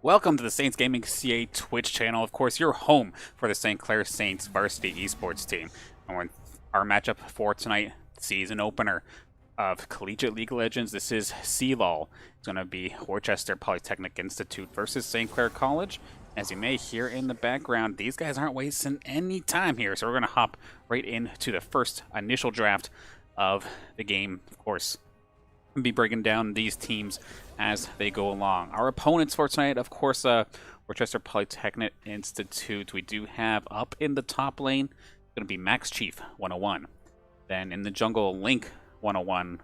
Welcome to the Saints Gaming CA Twitch channel. Of course, your home for the St. Clair Saints varsity esports team. And our matchup for tonight, season opener of Collegiate League of Legends. This is cLoL. It's going to be Worcester Polytechnic Institute versus St. Clair College. As you may hear in the background, these guys aren't wasting any time here. So we're going to hop right into the first initial draft of the game. Of course, we'll be breaking down these teams as they go along. Our opponents for tonight, of course, Worcester Polytechnic Institute. We do have up in the top lane, going to be Max Chief 101. Then in the jungle, Link 101-011.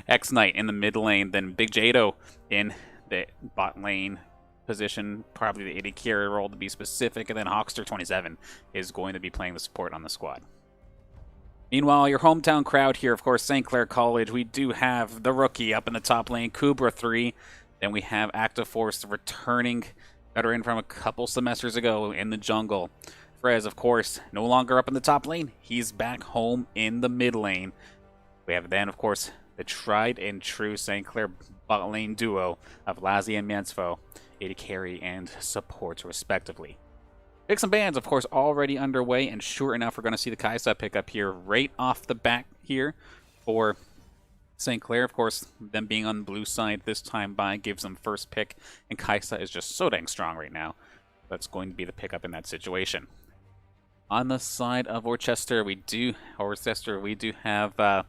X Knight in the mid lane, then Big Jado in the bot lane position, probably the AD carry role to be specific, and then Hawkster 27 is going to be playing the support on the squad. Meanwhile, your hometown crowd here, of course, St. Clair College. We do have the rookie up in the top lane, Kubra 3. Then we have Active Force, the returning veteran from a couple semesters ago in the jungle. Frez, of course, no longer up in the top lane. He's back home in the mid lane. We have then, of course, the tried and true St. Clair bot lane duo of Lazzy and Mansfo, AD carry and support, respectively. Picks and bans, of course, already underway, and sure enough, we're going to see the Kaisa pick up here right off the bat here for St. Clair. Of course, them being on the blue side this time by gives them first pick, and Kaisa is just so dang strong right now. That's going to be the pickup in that situation. On the side of Worcester, we do have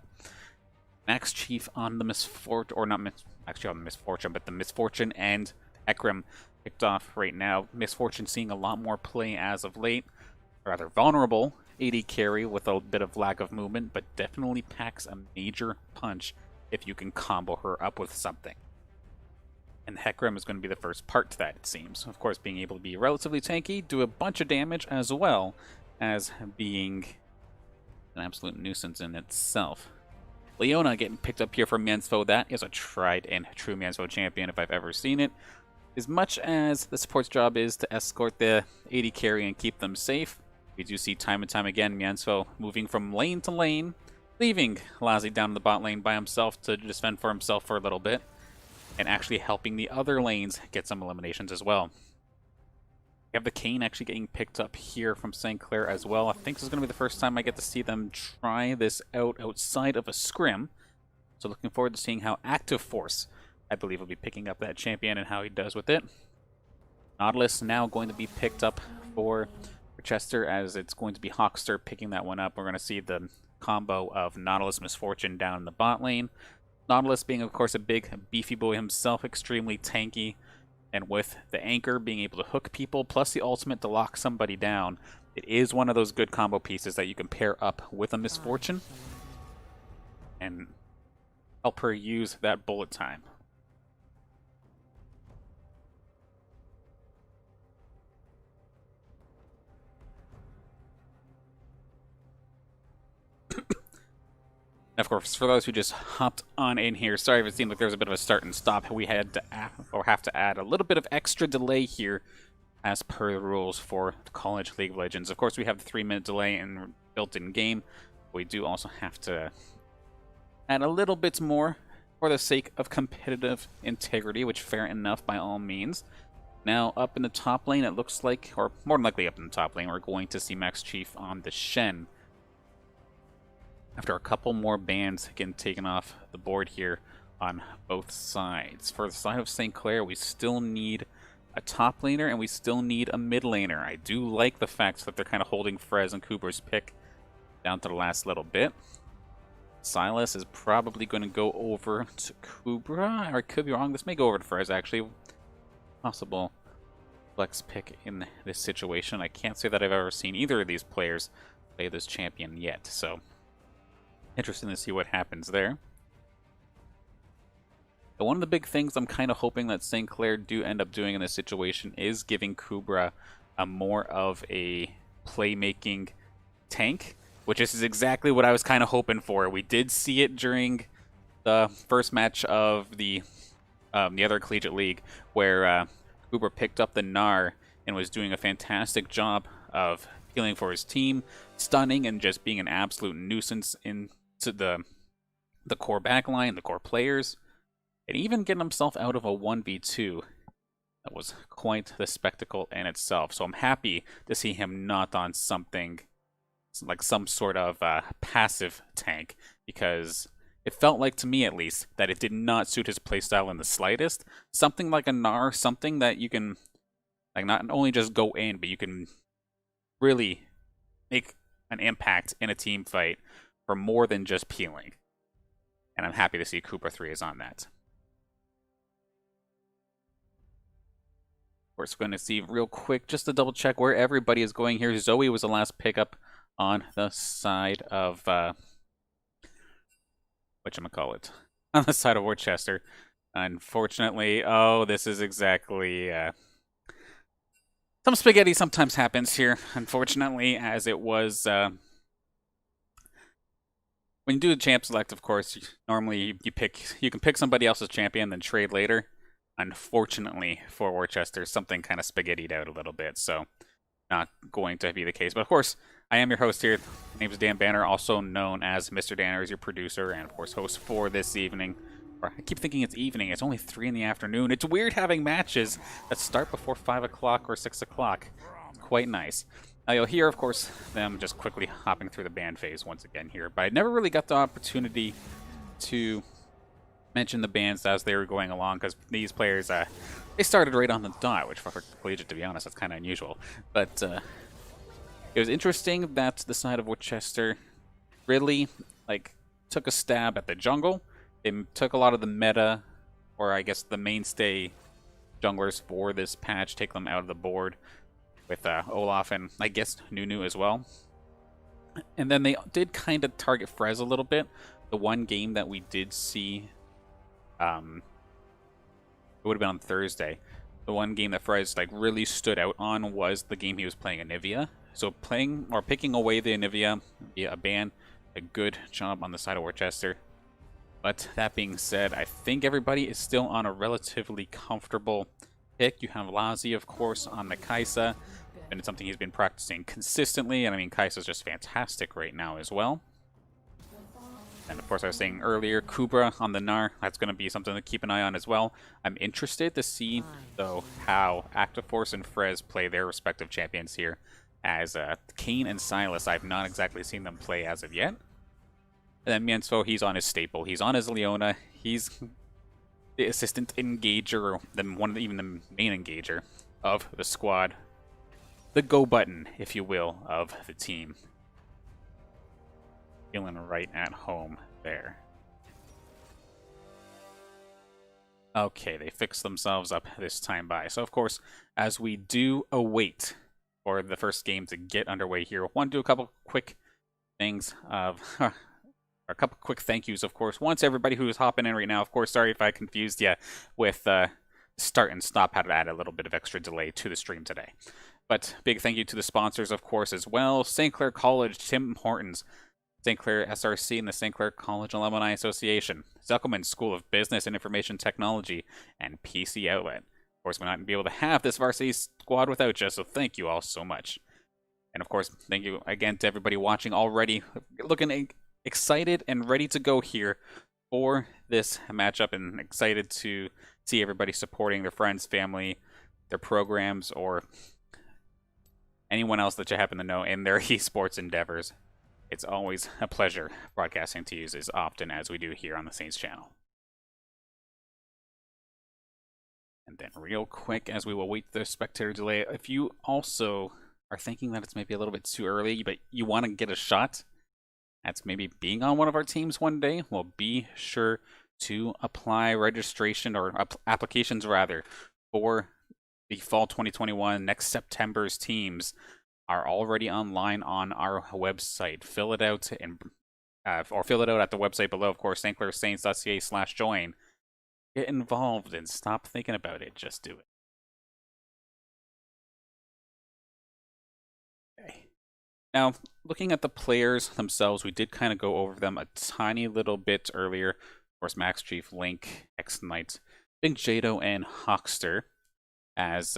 Max Chief on the misfortune, or not actually on the misfortune, but the misfortune and Ekrim picked off right now. Misfortune seeing a lot more play as of late. Rather vulnerable AD carry with a bit of lack of movement, but definitely packs a major punch if you can combo her up with something. And Hekrim is going to be the first part to that, it seems. Of course, being able to be relatively tanky, do a bunch of damage, as well as being an absolute nuisance in itself. Leona getting picked up here from Mansfo. That is a tried and true Mansfo champion if I've ever seen it. As much as the support's job is to escort the AD carry and keep them safe, we do see time and time again Mansfo moving from lane to lane, leaving Lazzy down in the bot lane by himself to just fend for himself for a little bit, and actually helping the other lanes get some eliminations as well. We have the Kane actually getting picked up here from St. Clair as well. I think this is going to be the first time I get to see them try this out outside of a scrim. So looking forward to seeing how Active Force, I believe, will be picking up that champion and how he does with it. Nautilus now going to be picked up for Worcester, as it's going to be Hawkster picking that one up. We're going to see the combo of Nautilus Misfortune down in the bot lane. Nautilus being, of course, a big, beefy boy himself, extremely tanky. And with the anchor being able to hook people, plus the ultimate to lock somebody down, it is one of those good combo pieces that you can pair up with a Misfortune and help her use that bullet time. Of course, for those who just hopped on in here, sorry if it seemed like there was a bit of a start and stop. We had to have to add a little bit of extra delay here as per the rules for the College League of Legends. Of course, we have the 3-minute delay in built-in game. We do also have to add a little bit more for the sake of competitive integrity, which fair enough by all means. Now, up in the top lane, it looks like, or more than likely up in the top lane, we're going to see Max Chief on the Shen. After a couple more bans getting taken off the board here on both sides. For the side of St. Clair, we still need a top laner and we still need a mid laner. I do like the fact that they're kind of holding Frez and Kubra's pick down to the last little bit. Silas is probably going to go over to Kubra, or I could be wrong. This may go over to Frez, actually. Possible flex pick in this situation. I can't say that I've ever seen either of these players play this champion yet, so interesting to see what happens there. But one of the big things I'm kind of hoping that St. Clair do end up doing in this situation is giving Kubra a more of a playmaking tank, which is exactly what I was kind of hoping for. We did see it during the first match of the other Collegiate League, where Kubra picked up the Gnar and was doing a fantastic job of healing for his team, stunning, and just being an absolute nuisance into the core backline, the core players. and even getting himself out of a 1v2. That was quite the spectacle in itself. So I'm happy to see him not on something like some sort of passive tank, because it felt like, to me at least, that it did not suit his playstyle in the slightest. Something like a Gnar, something that you can like not only just go in, but you can really make an impact in a team fight for more than just peeling. And I'm happy to see Cooper 3 is on that. We're going to see real quick, just to double check where everybody is going here. Zoe was the last pickup on the side of whatchamacallit, on the side of Worcester. Unfortunately, oh, this is exactly some spaghetti sometimes happens here, unfortunately, as it was when you do the champ select, of course, normally you can pick somebody else's champion, then trade later. Unfortunately for Worcester, something kind of spaghettied out a little bit, so not going to be the case. But of course, I am your host here. My name is Dan Banner, also known as Mr. Danner, as your producer and of course host for this evening. Or I keep thinking it's evening. It's only 3 in the afternoon. It's weird having matches that start before 5 o'clock or 6 o'clock. It's quite nice. Now you'll hear, of course, them just quickly hopping through the band phase once again here. But I never really got the opportunity to mention the bands as they were going along, because these players, they started right on the dot, which for collegiate, to be honest, that's kind of unusual. But it was interesting that the side of Worcester really took a stab at the jungle. They took a lot of the meta, or I guess the mainstay junglers for this patch, take them out of the board with Olaf and I guess Nunu as well. And then they did kind of target Frez a little bit. The one game that we did see, it would have been on Thursday. The one game that Frez really stood out on was the game he was playing Anivia. So picking away the Anivia via a ban, a good job on the side of Worcester. But that being said, I think everybody is still on a relatively comfortable pick. You have Lazi, of course, on the Kai'Sa, and it's something he's been practicing consistently. And I mean, Kai'Sa's just fantastic right now as well. And of course, I was saying earlier, Kubra on the Gnar, that's going to be something to keep an eye on as well. I'm interested to see, though, how Active Force and Frez play their respective champions here. As Kane and Silas, I've not exactly seen them play as of yet. And then Miensfo, he's on his staple. He's on his Leona. He's the assistant engager, or even the main engager of the squad. The go button, if you will, of the team. Feeling right at home there. Okay, they fixed themselves up this time by. So, of course, as we do await for the first game to get underway here, I want to do a couple quick things of... a couple quick thank yous, of course. Once everybody who is hopping in right now, of course, sorry if I confused you with start and stop, how to add a little bit of extra delay to the stream today. But big thank you to the sponsors, of course, as well. St. Clair College, Tim Hortons, St. Clair SRC, and the St. Clair College Alumni Association, Zuckelman School of Business and Information Technology, and PC Outlet. Of course, we're not going to be able to have this varsity squad without you, so thank you all so much. And of course, thank you again to everybody watching already. Looking excited and ready to go here for this matchup, and excited to see everybody supporting their friends, family, their programs, or anyone else that you happen to know in their esports endeavors. It's always a pleasure broadcasting to you as often as we do here on the Saints channel. And then real quick, as we will wait the spectator delay, if you also are thinking that it's maybe a little bit too early, but you want to get a shot at maybe being on one of our teams one day, well, be sure to apply registration, or applications rather, for the fall 2021 next September's teams are already online on our website. Fill it out or fill it out at the website below, of course, stclairsaints.ca/join. Get involved and stop thinking about it. Just do it. Okay. Now, looking at the players themselves, we did kind of go over them a tiny little bit earlier. Of course, Max Chief, Link, X-Knight, Big Jado, and Hawkster as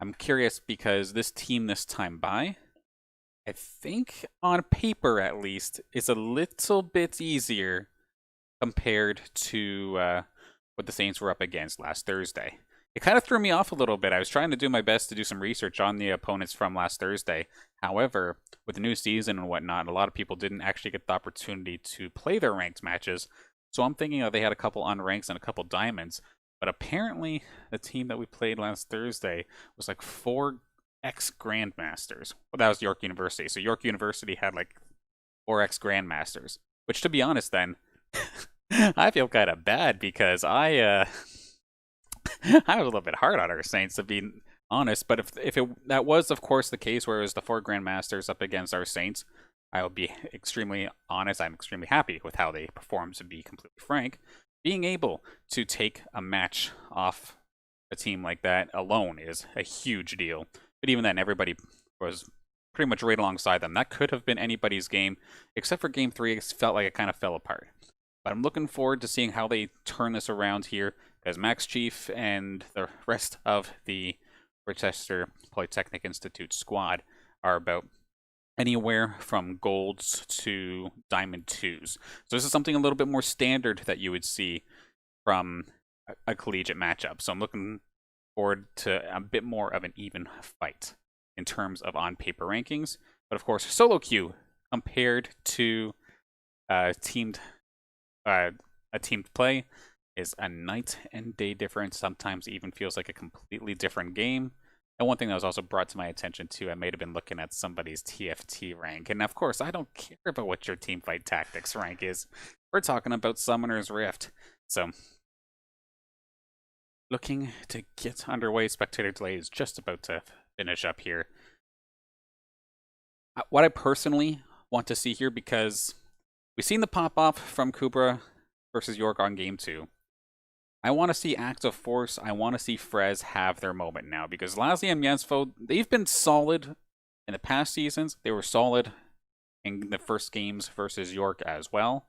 I'm curious because this team this time by, I think on paper at least, is a little bit easier compared to what the Saints were up against last Thursday. It kind of threw me off a little bit. I was trying to do my best to do some research on the opponents from last Thursday. However, with the new season and whatnot, a lot of people didn't actually get the opportunity to play their ranked matches. So I'm thinking that they had a couple unranks and a couple diamonds. But apparently, the team that we played last Thursday was like 4 ex-Grandmasters. Well, that was York University. So York University had like 4 ex-Grandmasters. Which, to be honest then, I feel kind of bad because I was a little bit hard on our Saints, to be honest. But if that was, of course, the case where it was the 4 Grandmasters up against our Saints, I will be extremely honest. I'm extremely happy with how they performed, to be completely frank. Being able to take a match off a team like that alone is a huge deal. But even then, everybody was pretty much right alongside them. That could have been anybody's game, except for Game 3. It felt like it kind of fell apart. But I'm looking forward to seeing how they turn this around here, because Max Chief and the rest of the Worcester Polytechnic Institute squad are about anywhere from golds to diamond 2s. So this is something a little bit more standard that you would see from a collegiate matchup. So I'm looking forward to a bit more of an even fight in terms of on-paper rankings. But of course, solo queue compared to teamed play is a night and day difference. Sometimes it even feels like a completely different game. And one thing that was also brought to my attention too, I may have been looking at somebody's TFT rank. And of course, I don't care about what your teamfight tactics rank is. We're talking about Summoner's Rift. So, looking to get underway. Spectator delay is just about to finish up here. What I personally want to see here, because we've seen the pop-off from Kubra versus York on Game 2. I want to see Active Force. I want to see Frez have their moment now, because Lassie and Yensfo, they've been solid in the past seasons. They were solid in the first games versus York as well.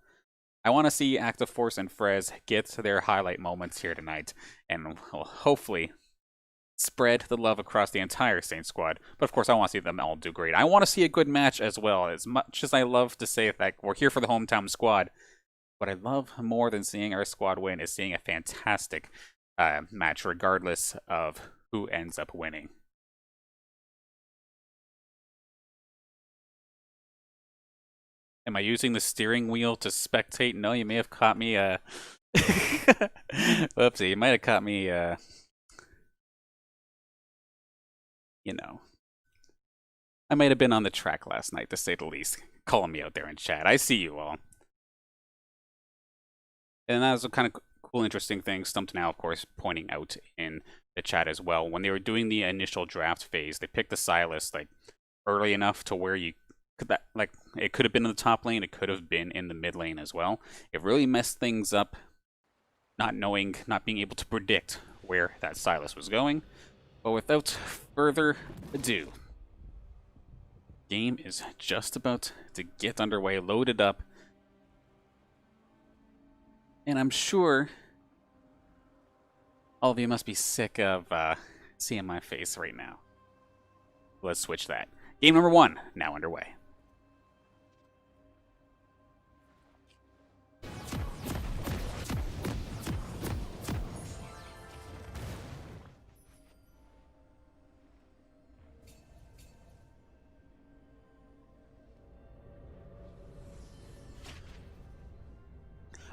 I want to see Active Force and Frez get their highlight moments here tonight, and will hopefully spread the love across the entire Saints squad. But of course, I want to see them all do great. I want to see a good match as well. As much as I love to say that we're here for the hometown squad, what I love more than seeing our squad win is seeing a fantastic match, regardless of who ends up winning. Am I using the steering wheel to spectate? No, you may have caught me. Whoopsie, you might have caught me. You know, I might have been on the track last night, to say the least. Calling me out there in chat. I see you all. And that was a kind of cool, interesting thing. Stumped Now, of course, pointing out in the chat as well. When they were doing the initial draft phase, they picked the Silas like early enough to where you could it could have been in the top lane, it could have been in the mid lane as well. It really messed things up, not being able to predict where that Silas was going. But without further ado, game is just about to get underway, loaded up. And I'm sure all of you must be sick of seeing my face right now. Let's switch that. Game number 1, now underway.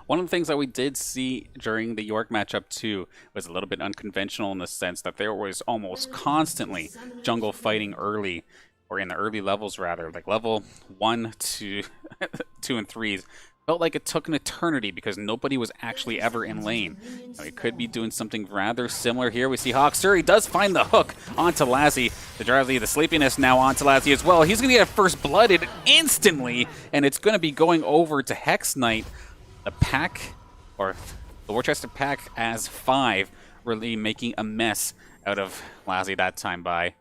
One of the things that we did see during the York matchup too was a little bit unconventional in the sense that there was almost constantly jungle fighting early, or in the early levels rather, like level 1 to 2 and 3s. Felt like it took an eternity because nobody was actually ever in lane. Now, we could be doing something rather similar here. We see Hawkster. He does find the hook onto Lassie. The drowsy, the sleepiness now onto Lassie as well. He's going to get first blooded instantly, and it's going to be going over to Hex Knight. The pack, or the Worcester pack as 5, really making a mess out of Lassie that time by.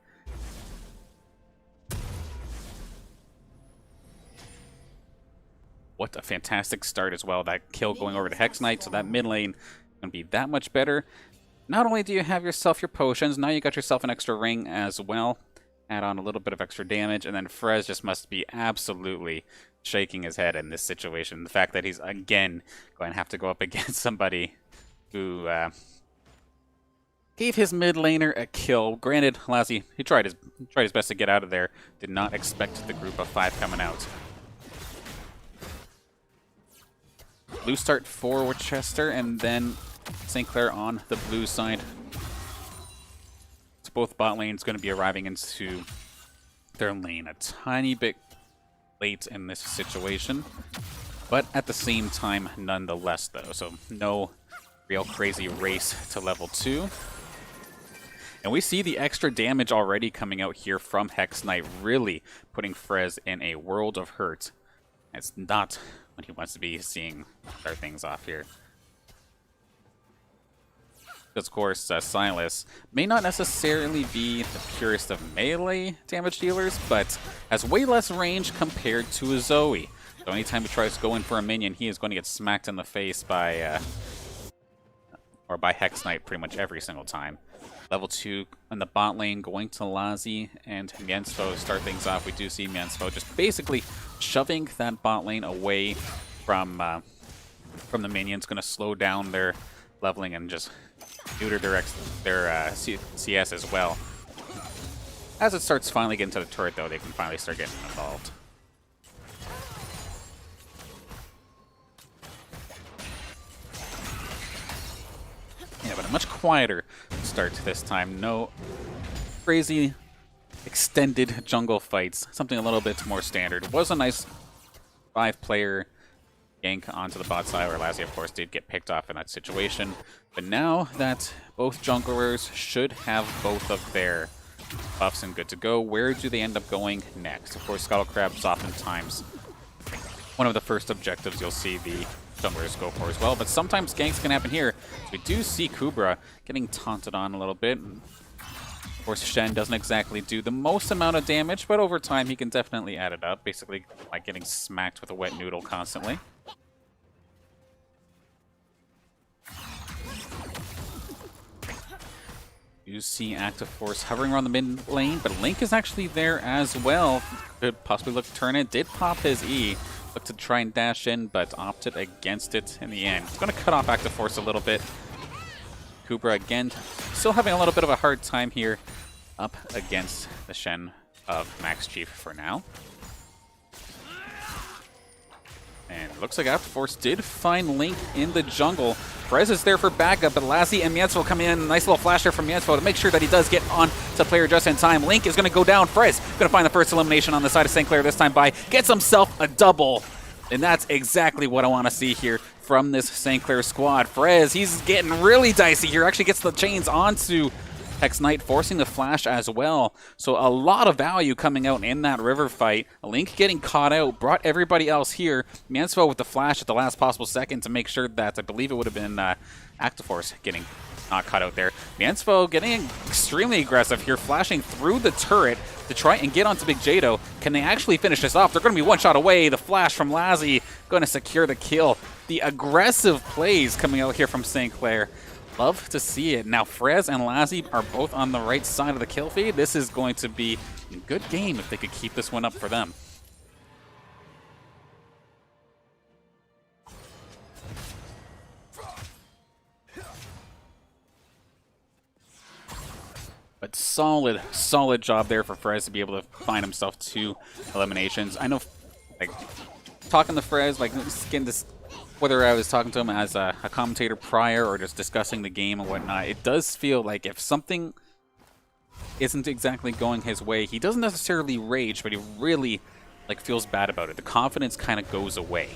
What a fantastic start as well. That kill going over to Hex Knight, so that mid lane going to be that much better. Not only do you have yourself your potions, now you got yourself an extra ring as well. Add on a little bit of extra damage, and then Frez just must be absolutely shaking his head in this situation. The fact that he's again going to have to go up against somebody who gave his mid laner a kill. Granted, Lassie, he tried his best to get out of there. Did not expect the group of 5 coming out. Blue start for Worcester, and then St. Clair on the blue side. So both bot lanes going to be arriving into their lane a tiny bit late in this situation, but at the same time nonetheless though. So no real crazy race to level 2. And we see the extra damage already coming out here from Hex Knight, really putting Frez in a world of hurt. It's not what he wants to be seeing start things off here. Of course, Silas may not necessarily be the purest of melee damage dealers, but has way less range compared to a Zoe. So anytime he tries to go in for a minion, he is going to get smacked in the face by Hex Knight pretty much every single time. Level 2 in the bot lane going to Lazi and Miensfo to start things off. We do see Miensfo just basically shoving that bot lane away from the minions. Going to slow down their leveling and just neuter their CS as well. As it starts finally getting to the turret, though, they can finally start getting involved. Yeah, but a much quieter start this time. No crazy extended jungle fights. Something a little bit more standard. It was a nice 5-player gank onto the bot side, where Lassie, of course, did get picked off in that situation. But now that both junglers should have both of their buffs and good to go, where do they end up going next? Of course, Scuttle Crab's oftentimes one of the first objectives you'll see the junglers go for as well, but sometimes ganks can happen here. So we do see Kubra getting taunted on a little bit. Of course, Shen doesn't exactly do the most amount of damage, but over time he can definitely add it up, basically by getting smacked with a wet noodle constantly. You see Active Force hovering around the mid lane, but Link is actually there as well. Could possibly look to turn it. Did pop his E. Looked to try and dash in, but opted against it in the end. It's going to cut off Active Force a little bit. Kubra, again, still having a little bit of a hard time here up against the Shen of Max Chief for now. And it looks like Active Force did find Link in the jungle. Frez is there for backup, but Lassie and Miensfo come in. Nice little flash there from Miensfo to make sure that he does get on to player just in time. Link is going to go down. Frez going to find the first elimination on the side of St. Clair this time by gets himself a double. And that's exactly what I want to see here from this St. Clair squad. Frez, he's getting really dicey here. Actually gets the chains onto Hex Knight, forcing the flash as well. So a lot of value coming out in that river fight. Link getting caught out, brought everybody else here. Miensfo with the flash at the last possible second to make sure that, I believe it would have been Active Force getting not caught out there. Miensfo getting extremely aggressive here, flashing through the turret to try and get onto Big Jado. Can they actually finish this off? They're going to be one shot away. The flash from Lassie going to secure the kill. The aggressive plays coming out here from St. Clair. Love to see it. Now, Frez and Lassie are both on the right side of the kill feed. This is going to be a good game if they could keep this one up for them. But solid job there for Frez to be able to find himself 2 eliminations. I know, like, talking to Frez, like, whether I was talking to him as a commentator prior or just discussing the game and whatnot, it does feel like if something isn't exactly going his way, he doesn't necessarily rage, but he really feels bad about it. The confidence kind of goes away.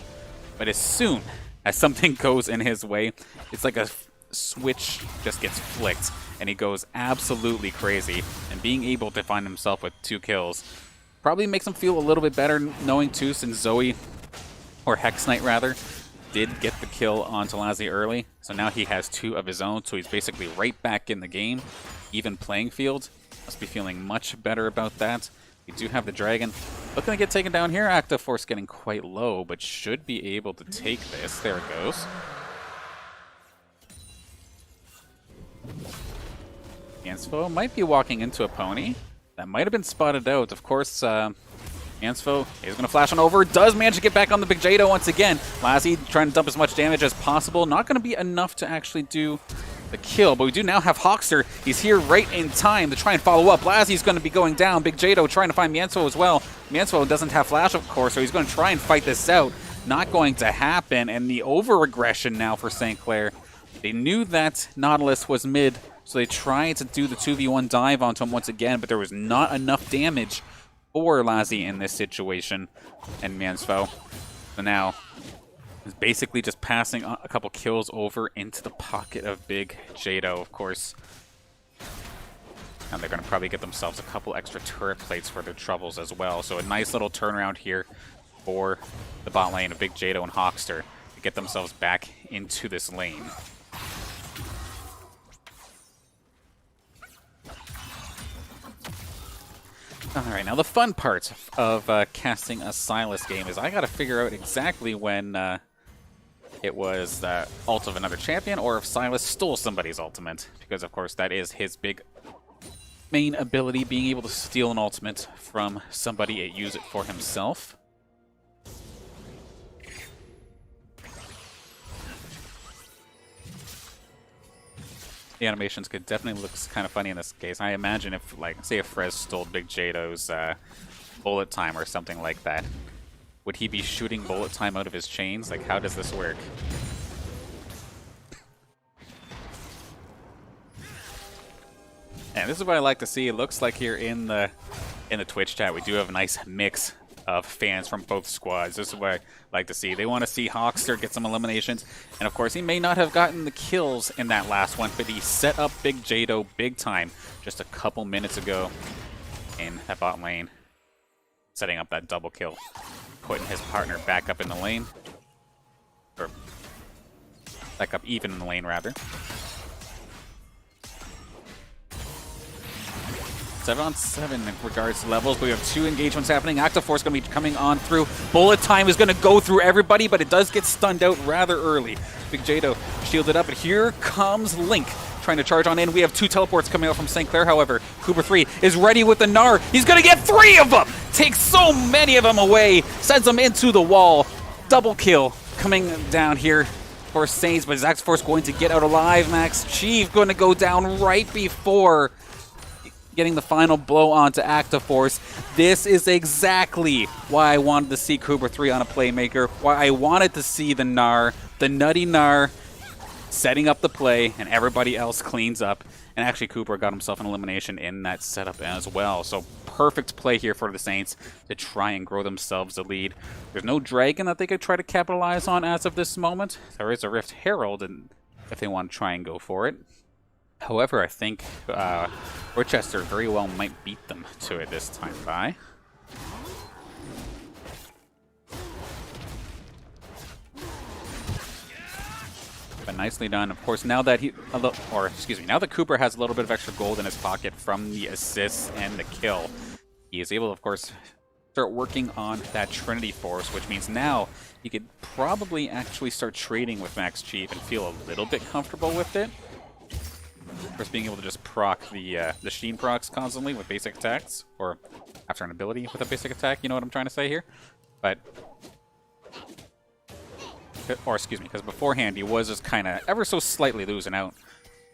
But as soon as something goes in his way, it's like a switch just gets flicked and he goes absolutely crazy. And being able to find himself with 2 kills probably makes him feel a little bit better, knowing too, since Zoe, or Hex Knight rather, did get the kill onto Lassie early, so now he has 2 of his own, so he's basically right back in the game, even playing field. Must be feeling much better about that. We do have the dragon. Looking to get taken down here. Active Force getting quite low, but should be able to take this. There it goes. Miensfo might be walking into a pony. That might have been spotted out. Of course, Mansfo is going to flash on over. Does manage to get back on the Big Jado once again. Lassie trying to dump as much damage as possible. Not going to be enough to actually do the kill, but we do now have Hawkster. He's here right in time to try and follow up. Lassie's going to be going down. Big Jado trying to find Mansfo as well. Mansfo doesn't have flash, of course, so he's going to try and fight this out. Not going to happen, and the over-aggression now for St. Clair. They knew that Nautilus was mid, so they tried to do the 2v1 dive onto him once again, but there was not enough damage for Lassie in this situation, and Mansfo. So now, is basically just passing a couple kills over into the pocket of Big Jado, of course. And they're going to probably get themselves a couple extra turret plates for their troubles as well. So a nice little turnaround here for the bot lane of Big Jado and Hawkster to get themselves back into this lane. Alright, now the fun part of casting a Sylas game is I gotta figure out exactly when it was the ult of another champion or if Sylas stole somebody's ultimate. Because of course that is his big main ability, being able to steal an ultimate from somebody and use it for himself. The animations could definitely look kind of funny in this case. I imagine if, like, say if Frez stole Big Jado's bullet time or something like that, would he be shooting bullet time out of his chains? Like, how does this work? And this is what I like to see. It looks like here in the Twitch chat we do have a nice mix of fans from both squads. This is what I like to see. They want to see Hawkster get some eliminations. And of course, he may not have gotten the kills in that last one, but he set up Big Jado big time just a couple minutes ago in that bot lane, setting up that double kill, putting his partner back up in the lane. Or back up even in the lane, rather. 7-on-7 in regards to levels, but we have two engagements happening. Active Force going to be coming on through. Bullet time is going to go through everybody, but it does get stunned out rather early. Big Jado shielded up, and here comes Link trying to charge on in. We have two teleports coming out from St. Clair, however. Cooper 3 is ready with the Gnar. He's going to get 3 of them! Takes so many of them away, sends them into the wall. Double kill coming down here for Saints, but is Active Force going to get out alive? Max Chief going to go down right before getting the final blow onto Active Force. This is exactly why I wanted to see Cooper 3 on a playmaker, why I wanted to see the Gnar, the nutty Gnar, setting up the play, and everybody else cleans up. And actually Cooper got himself an elimination in that setup as well. So perfect play here for the Saints to try and grow themselves a lead. There's no Dragon that they could try to capitalize on as of this moment. There is a Rift Herald, and if they want to try and go for it. However, I think Worcester very well might beat them to it this time by. But nicely done. Of course, now that now that Cooper has a little bit of extra gold in his pocket from the assists and the kill, he is able, of course, start working on that Trinity Force, which means now he could probably actually start trading with Max Chief and feel a little bit comfortable with it. Of course, being able to just proc the Sheen procs constantly with basic attacks, or after an ability with a basic attack, you know what I'm trying to say here? But, or excuse me, because beforehand he was just kind of ever so slightly losing out.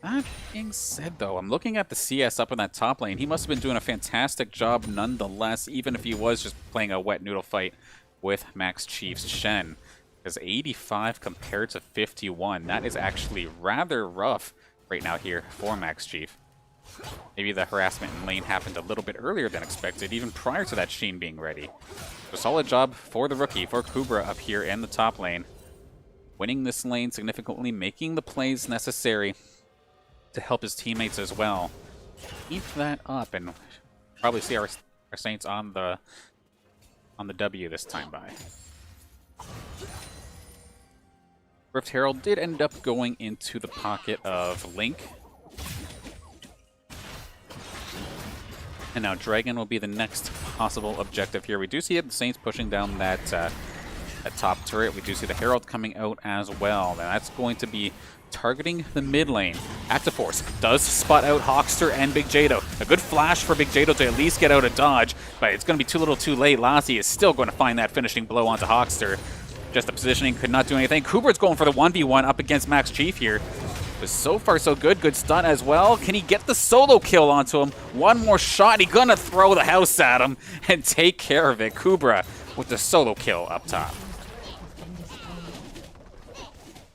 That being said, though, I'm looking at the CS up in that top lane. He must have been doing a fantastic job nonetheless, even if he was just playing a wet noodle fight with Max Chief's Shen. Because 85 compared to 51, that is actually rather rough right now here for Max Chief. Maybe the harassment in lane happened a little bit earlier than expected, even prior to that Sheen being ready. So solid job for the rookie, for Kubra up here in the top lane. Winning this lane significantly, making the plays necessary to help his teammates as well. Keep that up and probably see our Saints on the W this time by. Rift Herald did end up going into the pocket of Link. And now Dragon will be the next possible objective here. We do see the Saints pushing down that top turret. We do see the Herald coming out as well. And that's going to be targeting the mid lane. Active Force does spot out Hawkster and Big Jado. A good flash for Big Jado to at least get out of dodge, but it's going to be too little too late. Lassie is still going to find that finishing blow onto Hawkster. Just the positioning could not do anything. Kubert's going for the 1v1 up against Max Chief here. But so far so good. Good stun as well. Can he get the solo kill onto him? One more shot. He's going to throw the house at him and take care of it. Kubra with the solo kill up top.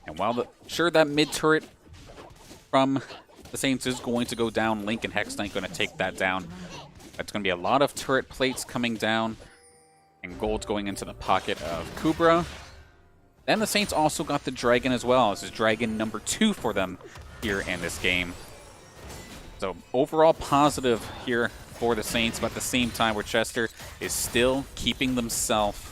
And while that mid turret from the Saints is going to go down, Link and Hex Knight going to take that down. That's going to be a lot of turret plates coming down, and gold's going into the pocket of Kubra. Then the Saints also got the Dragon as well. This is Dragon number 2 for them here in this game. So overall positive here for the Saints, but at the same time Worcester is still keeping themselves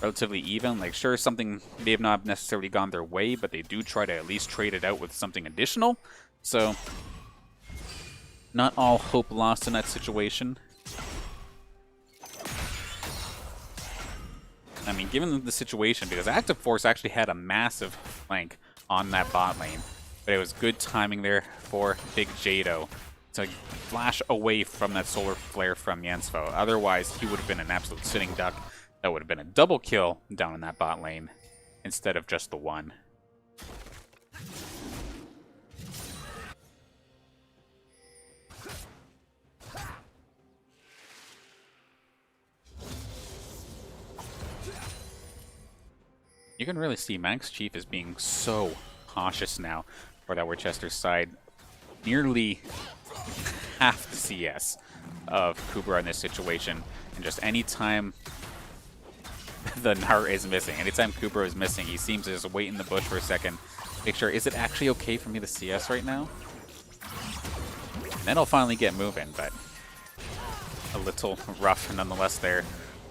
relatively even. Like, sure, something may have not necessarily gone their way, but they do try to at least trade it out with something additional. So, not all hope lost in that situation. I mean, given the situation, because Active Force actually had a massive flank on that bot lane, but it was good timing there for Big Jado to flash away from that solar flare from Yensfo. Otherwise, he would have been an absolute sitting duck. That would have been a double kill down in that bot lane instead of just the one. You can really see Max Chief is being so cautious now for that Worcester side. Nearly half the CS of Kubra in this situation. And just any time the Nart is missing, anytime Kubra is missing, he seems to just wait in the bush for a second. Make sure, is it actually okay for me to CS right now? And then he'll finally get moving, but a little rough nonetheless there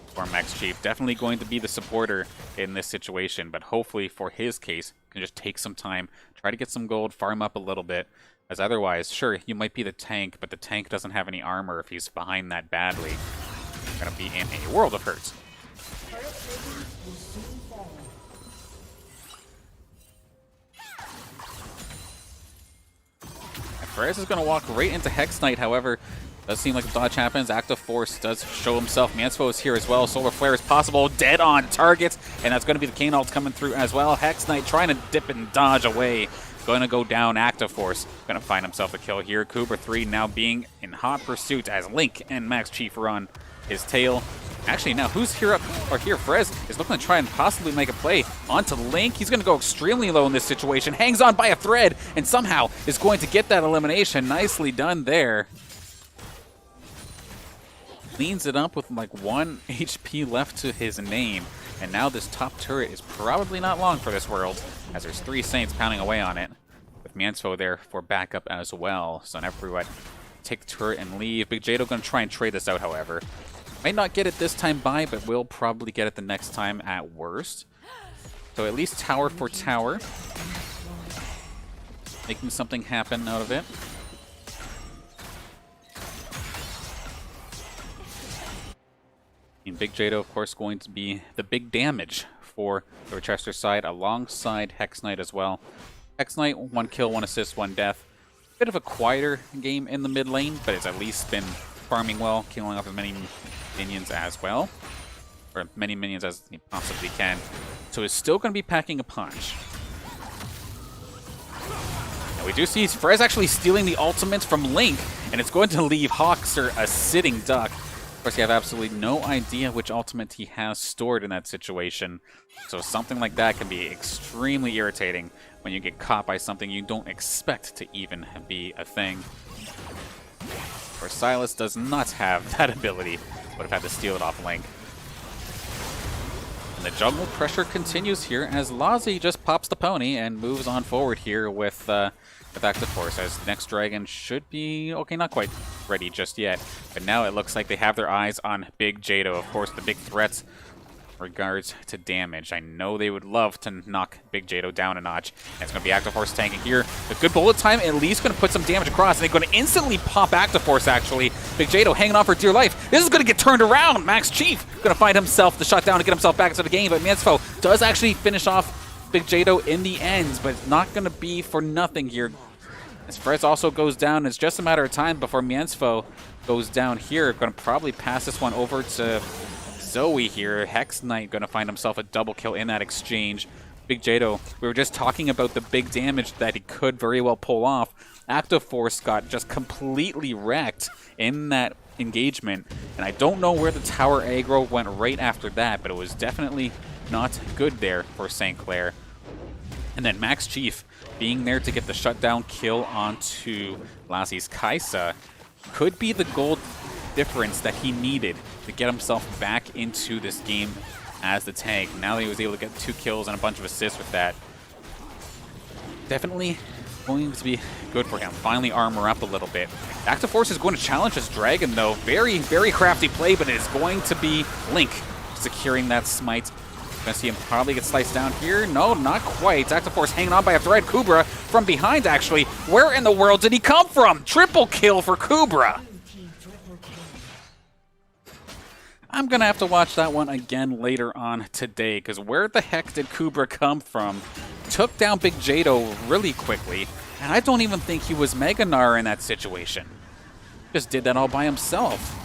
for Max Chief. Definitely going to be the supporter in this situation, but hopefully for his case, can just take some time, try to get some gold, farm up a little bit, as otherwise, sure, you might be the tank, but the tank doesn't have any armor if he's behind that badly. You're going to be in a world of hurt. Perez is going to walk right into Hex Knight, however, does seem like the dodge happens. Active Force does show himself. Mansfo is here as well. Solar Flare is possible. Dead on target. And that's going to be the Kane ult coming through as well. Hex Knight trying to dip and dodge away. Going to go down. Active Force going to find himself a kill here. Cooper 3 now being in hot pursuit as Link and Max Chief are on his tail. Actually, now who's here up or here? Frez is looking to try and possibly make a play onto Link. He's going to go extremely low in this situation. Hangs on by a thread and somehow is going to get that elimination. Nicely done there. Cleans it up with like 1 HP left to his name. And now this top turret is probably not long for this world, as there's 3 Saints pounding away on it, with Mansfo there for backup as well. So now everyone take the turret and leave. Big Jado going to try and trade this out, however. Might not get it this time by, but will probably get it the next time at worst. So at least tower for tower. Making something happen out of it. And Big Jado, of course, going to be the big damage for the Worcester side, alongside Hex Knight as well. Hex Knight, 1 kill, 1 assist, 1 death. Bit of a quieter game in the mid lane, but it's at least been farming well, killing off as many minions as well. Or many minions as he possibly can. So he's still going to be packing a punch. Now we do see Frez actually stealing the ultimate from Link, and it's going to leave Hawkster a sitting duck. Of course, you have absolutely no idea which ultimate he has stored in that situation. So something like that can be extremely irritating when you get caught by something you don't expect to even be a thing. Or Silas does not have that ability, would have had to steal it off Link. And the jungle pressure continues here as Lazi just pops the pony and moves on forward here with Active Force, as next dragon should be, okay, not quite ready just yet, but now it looks like they have their eyes on Big Jado. Of course, the big threats regards to damage. I know they would love to knock Big Jado down a notch. And it's going to be Active Force tanking here. A good bullet time, at least going to put some damage across, and they're going to instantly pop Active Force, actually. Big Jado hanging on for dear life. This is going to get turned around. Max Chief going to find himself the shutdown to get himself back into the game, but Mansfo does actually finish off Big Jado in the end, but it's not going to be for nothing here. As Frez also goes down, it's just a matter of time before Miensfo goes down here. Going to probably pass this one over to Zoe here. Hex Knight going to find himself a double kill in that exchange. Big Jado, we were just talking about the big damage that he could very well pull off. Active Force got just completely wrecked in that engagement, and I don't know where the tower aggro went right after that, but it was definitely not good there for St. Clair. And then Max Chief being there to get the shutdown kill onto Lassie's Kaisa could be the gold difference that he needed to get himself back into this game as the tank. Now that he was able to get 2 kills and a bunch of assists with that, definitely going to be good for him. Finally armor up a little bit. Active Force is going to challenge this Dragon though. Very, very crafty play, but it is going to be Link securing that smite. Gonna see him probably get sliced down here. No, not quite. Active Force hanging on by a thread. Kubra from behind, actually. Where in the world did he come from? Triple kill for Kubra. I'm gonna have to watch that one again later on today, because where the heck did Kubra come from? Took down Big Jado really quickly, and I don't even think he was Mega Gnar in that situation. Just did that all by himself.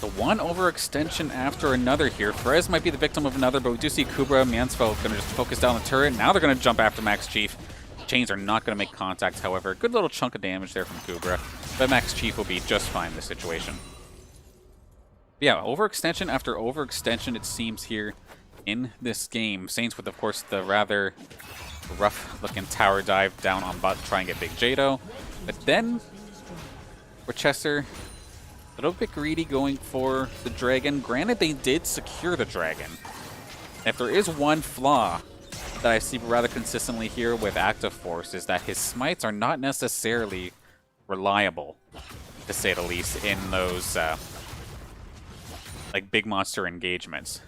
The one overextension after another here. Frez might be the victim of another, but we do see Kubra and Miensfeld going to just focus down the turret. Now they're going to jump after Max Chief. Chains are not going to make contact, however. Good little chunk of damage there from Kubra, but Max Chief will be just fine in this situation. Yeah, overextension after overextension, it seems, here in this game. Saints with, of course, the rather rough-looking tower dive down on bot to try and get Big Jado. But then, Worcester, a little bit greedy going for the Dragon. Granted, they did secure the Dragon. If there is one flaw that I see rather consistently here with Active Force, is that his smites are not necessarily reliable, to say the least, in those like big monster engagements.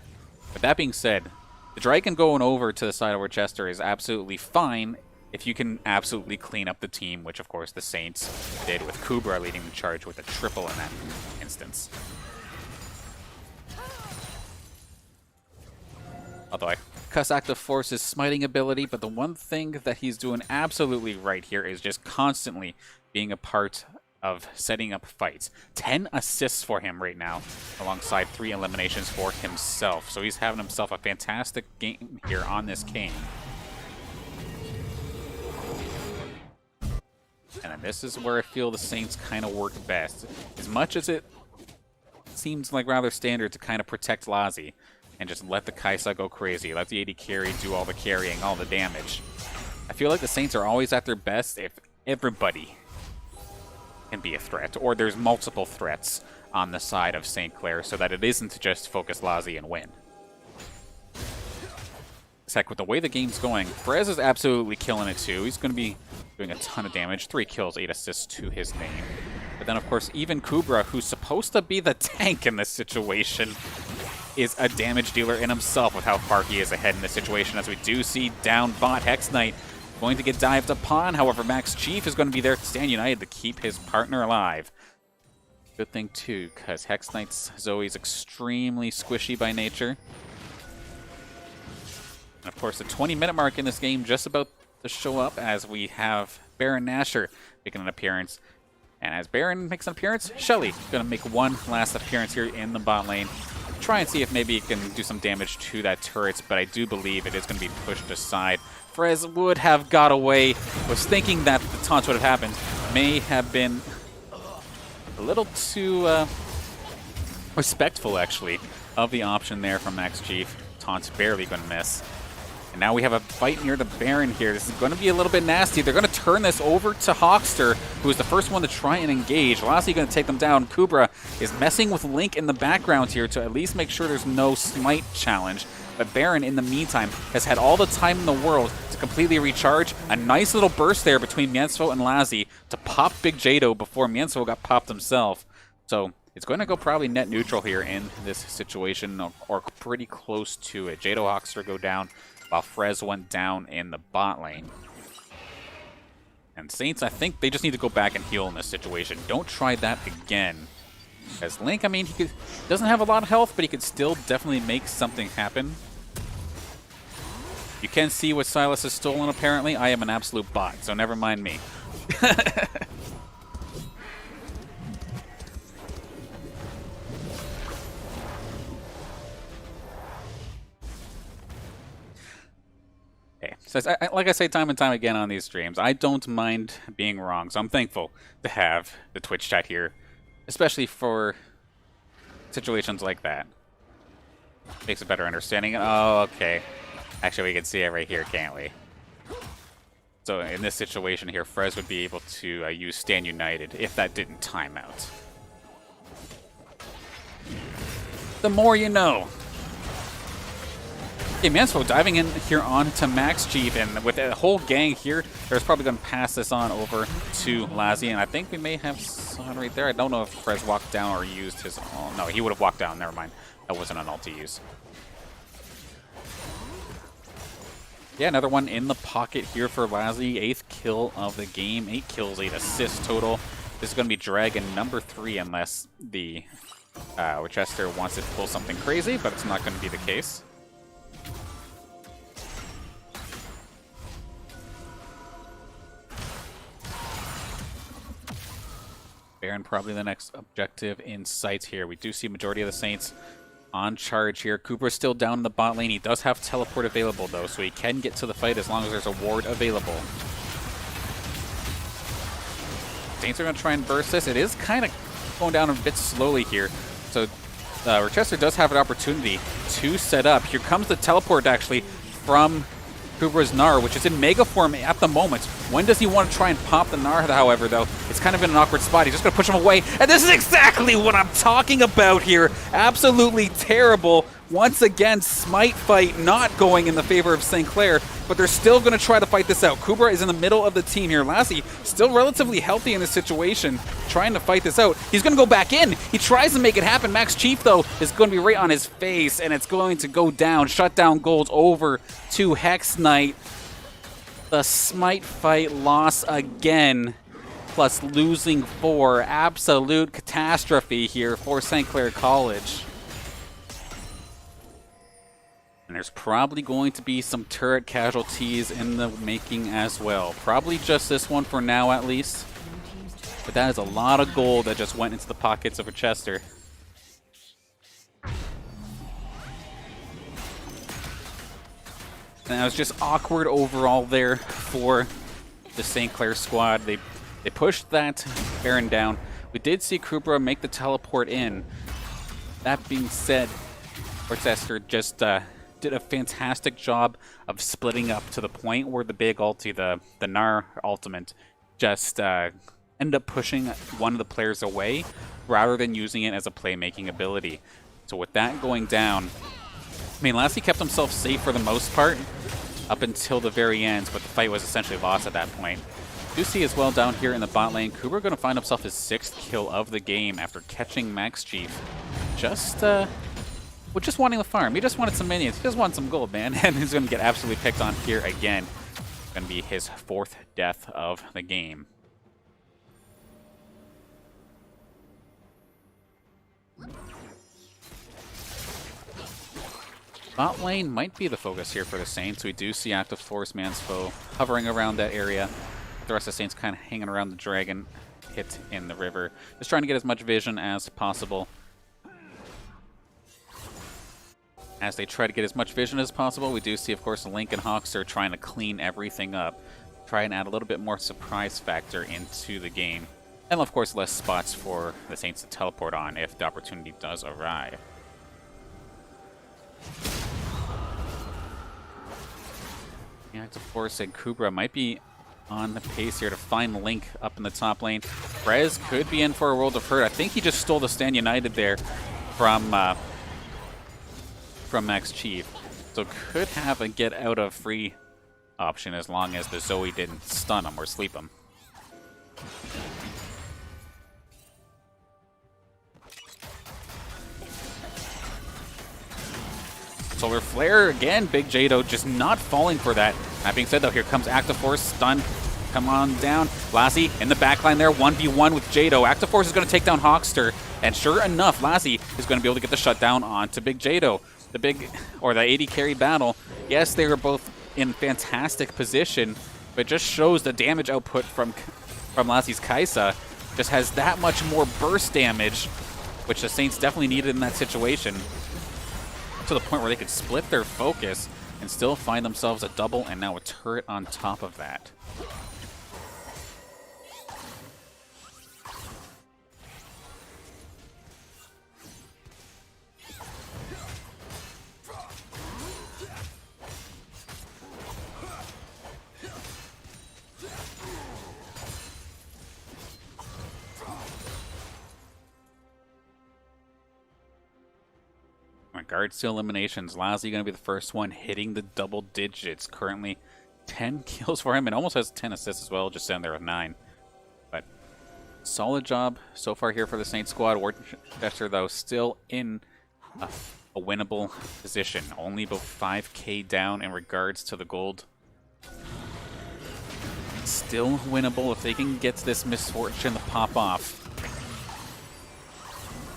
But that being said, the Dragon going over to the side of Worcester is absolutely fine if you can absolutely clean up the team, which of course the Saints did with Kubra leading the charge with a triple in that instance. Although I cuss Active Force's smiting ability, but the one thing that he's doing absolutely right here is just constantly being a part of setting up fights. 10 assists for him right now, alongside 3 eliminations for himself. So he's having himself a fantastic game here on this Kane. And then this is where I feel the Saints kind of work best. As much as it seems like rather standard to kind of protect Lassie and just let the Kaisa go crazy, let the AD carry do all the carrying, all the damage. I feel like the Saints are always at their best if everybody can be a threat, or there's multiple threats on the side of St. Clair, so that it isn't just focus Lassie and win. Heck, with the way the game's going, Frez is absolutely killing it too. He's going to be doing a ton of damage. 3 kills, 8 assists to his name. But then, of course, even Kubra, who's supposed to be the tank in this situation, is a damage dealer in himself with how far he is ahead in this situation, as we do see down bot Hex Knight going to get dived upon. However, Max Chief is going to be there to stand united to keep his partner alive. Good thing, too, because Hex Knight's Zoe's extremely squishy by nature. And of course, the 20-minute mark in this game just about to show up as we have Baron Nashor making an appearance. And as Baron makes an appearance, Shelly going to make one last appearance here in the bot lane. Try and see if maybe it can do some damage to that turret, but I do believe it is going to be pushed aside. Frez would have got away. Was thinking that the taunt would have happened. May have been a little too respectful, actually, of the option there from Max Chief. Taunt's barely going to miss. And now we have a fight near the Baron here. This is going to be a little bit nasty. They're going to turn this over to Hawkster, who is the first one to try and engage. Lassie going to take them down. Kubra is messing with Link in the background here to at least make sure there's no smite challenge. But Baron, in the meantime, has had all the time in the world to completely recharge. A nice little burst there between Miensfo and Lassie to pop Big Jado before Miensfo got popped himself. So it's going to go probably net neutral here in this situation, or pretty close to it. Jado Hawkster go down, while Frez went down in the bot lane. And Saints, I think they just need to go back and heal in this situation. Don't try that again. As Link, I mean, doesn't have a lot of health, but he could still definitely make something happen. You can see what Silas has stolen, apparently. I am an absolute bot, so never mind me. Okay, so like I say time and time again on these streams, I don't mind being wrong, so I'm thankful to have the Twitch chat here, especially for situations like that. Makes a better understanding. Oh, okay. Actually, we can see it right here, can't we? So in this situation here, Frez would be able to use Stand United if that didn't time out. The more you know. Okay, Mansfo diving in here on to Max Chief, and with a whole gang here, they're probably going to pass this on over to Lazzy, and I think we may have someone right there. I don't know if Frez walked down or used his... Oh, no, he would have walked down. Never mind. That wasn't an ult to use. Yeah, another one in the pocket here for Lazzy. 8th kill of the game. 8 kills, 8 assists total. This is going to be Dragon number 3 unless the Worcester wants it to pull something crazy, but it's not going to be the case. Baron probably the next objective in sight here. We do see majority of the Saints on charge here. Cooper's still down in the bot lane. He does have teleport available though, so he can get to the fight as long as there's a ward available. Saints are going to try and burst this. It is kind of going down a bit slowly here. So Worcester does have an opportunity to set up. Here comes the teleport actually from Kubra's Gnar, which is in Mega form at the moment. When does he want to try and pop the Gnar, however, though? It's kind of in an awkward spot. He's just going to push him away. And this is exactly what I'm talking about here. Absolutely terrible. Once again, Smite fight not going in the favor of St. Clair, but they're still going to try to fight this out. Kubra is in the middle of the team here. Lassie still relatively healthy in this situation, trying to fight this out. He's going to go back in. He tries to make it happen. Max Chief, though, is going to be right on his face, and it's going to go down. Shutdown gold over to Hex Knight. The Smite fight loss again, plus losing 4. Absolute catastrophe here for St. Clair College. And there's probably going to be some turret casualties in the making as well. Probably just this one for now, at least. But that is a lot of gold that just went into the pockets of Worcester. And that was just awkward overall there for the St. Clair squad. They pushed that Baron down. We did see Kubra make the teleport in. That being said, Worcester just did a fantastic job of splitting up to the point where the big ulti, the Gnar ultimate, just ended up pushing one of the players away rather than using it as a playmaking ability. So with that going down, I mean, Lassie kept himself safe for the most part up until the very end, but the fight was essentially lost at that point. You see as well down here in the bot lane, Cooper going to find himself his 6th kill of the game after catching Max Chief. Just wanting the farm. He just wanted some minions. He just wanted some gold, man. And he's going to get absolutely picked on here again. It's going to be his 4th death of the game. Bot lane might be the focus here for the Saints. We do see Active Force Mansfo hovering around that area. The rest of the Saints kind of hanging around the dragon hit in the river. Just trying to get as much vision as possible. As they try to get as much vision as possible, we do see, of course, Link and Hawks are trying to clean everything up. Try and add a little bit more surprise factor into the game. And, of course, less spots for the Saints to teleport on if the opportunity does arrive. The Active Force and Kubra might be on the pace here to find Link up in the top lane. Brez could be in for a World of Hurt. I think he just stole the Stand United there from Max Chief. So could have a get out of free option as long as the Zoe didn't stun him or sleep him. Solar Flare again, Big Jado just not falling for that. That being said though, here comes Active Force, stun come on down. Lassie in the backline there, 1v1 with Jado. Active Force is going to take down Hawkster, and sure enough, Lassie is going to be able to get the shutdown onto Big Jado. The AD carry battle. Yes, they are both in fantastic position, but it just shows the damage output from Lassie's Kai'Sa just has that much more burst damage, which the Saints definitely needed in that situation, to the point where they could split their focus and still find themselves a double and now a turret on top of that. In regards to eliminations, Lassie going to be the first one hitting the double digits. Currently 10 kills for him and almost has 10 assists as well, just sitting there with 9. But solid job so far here for the Saints squad. Worcester, though, still in a winnable position. Only about 5k down in regards to the gold. Still winnable if they can get this misfortune to pop off.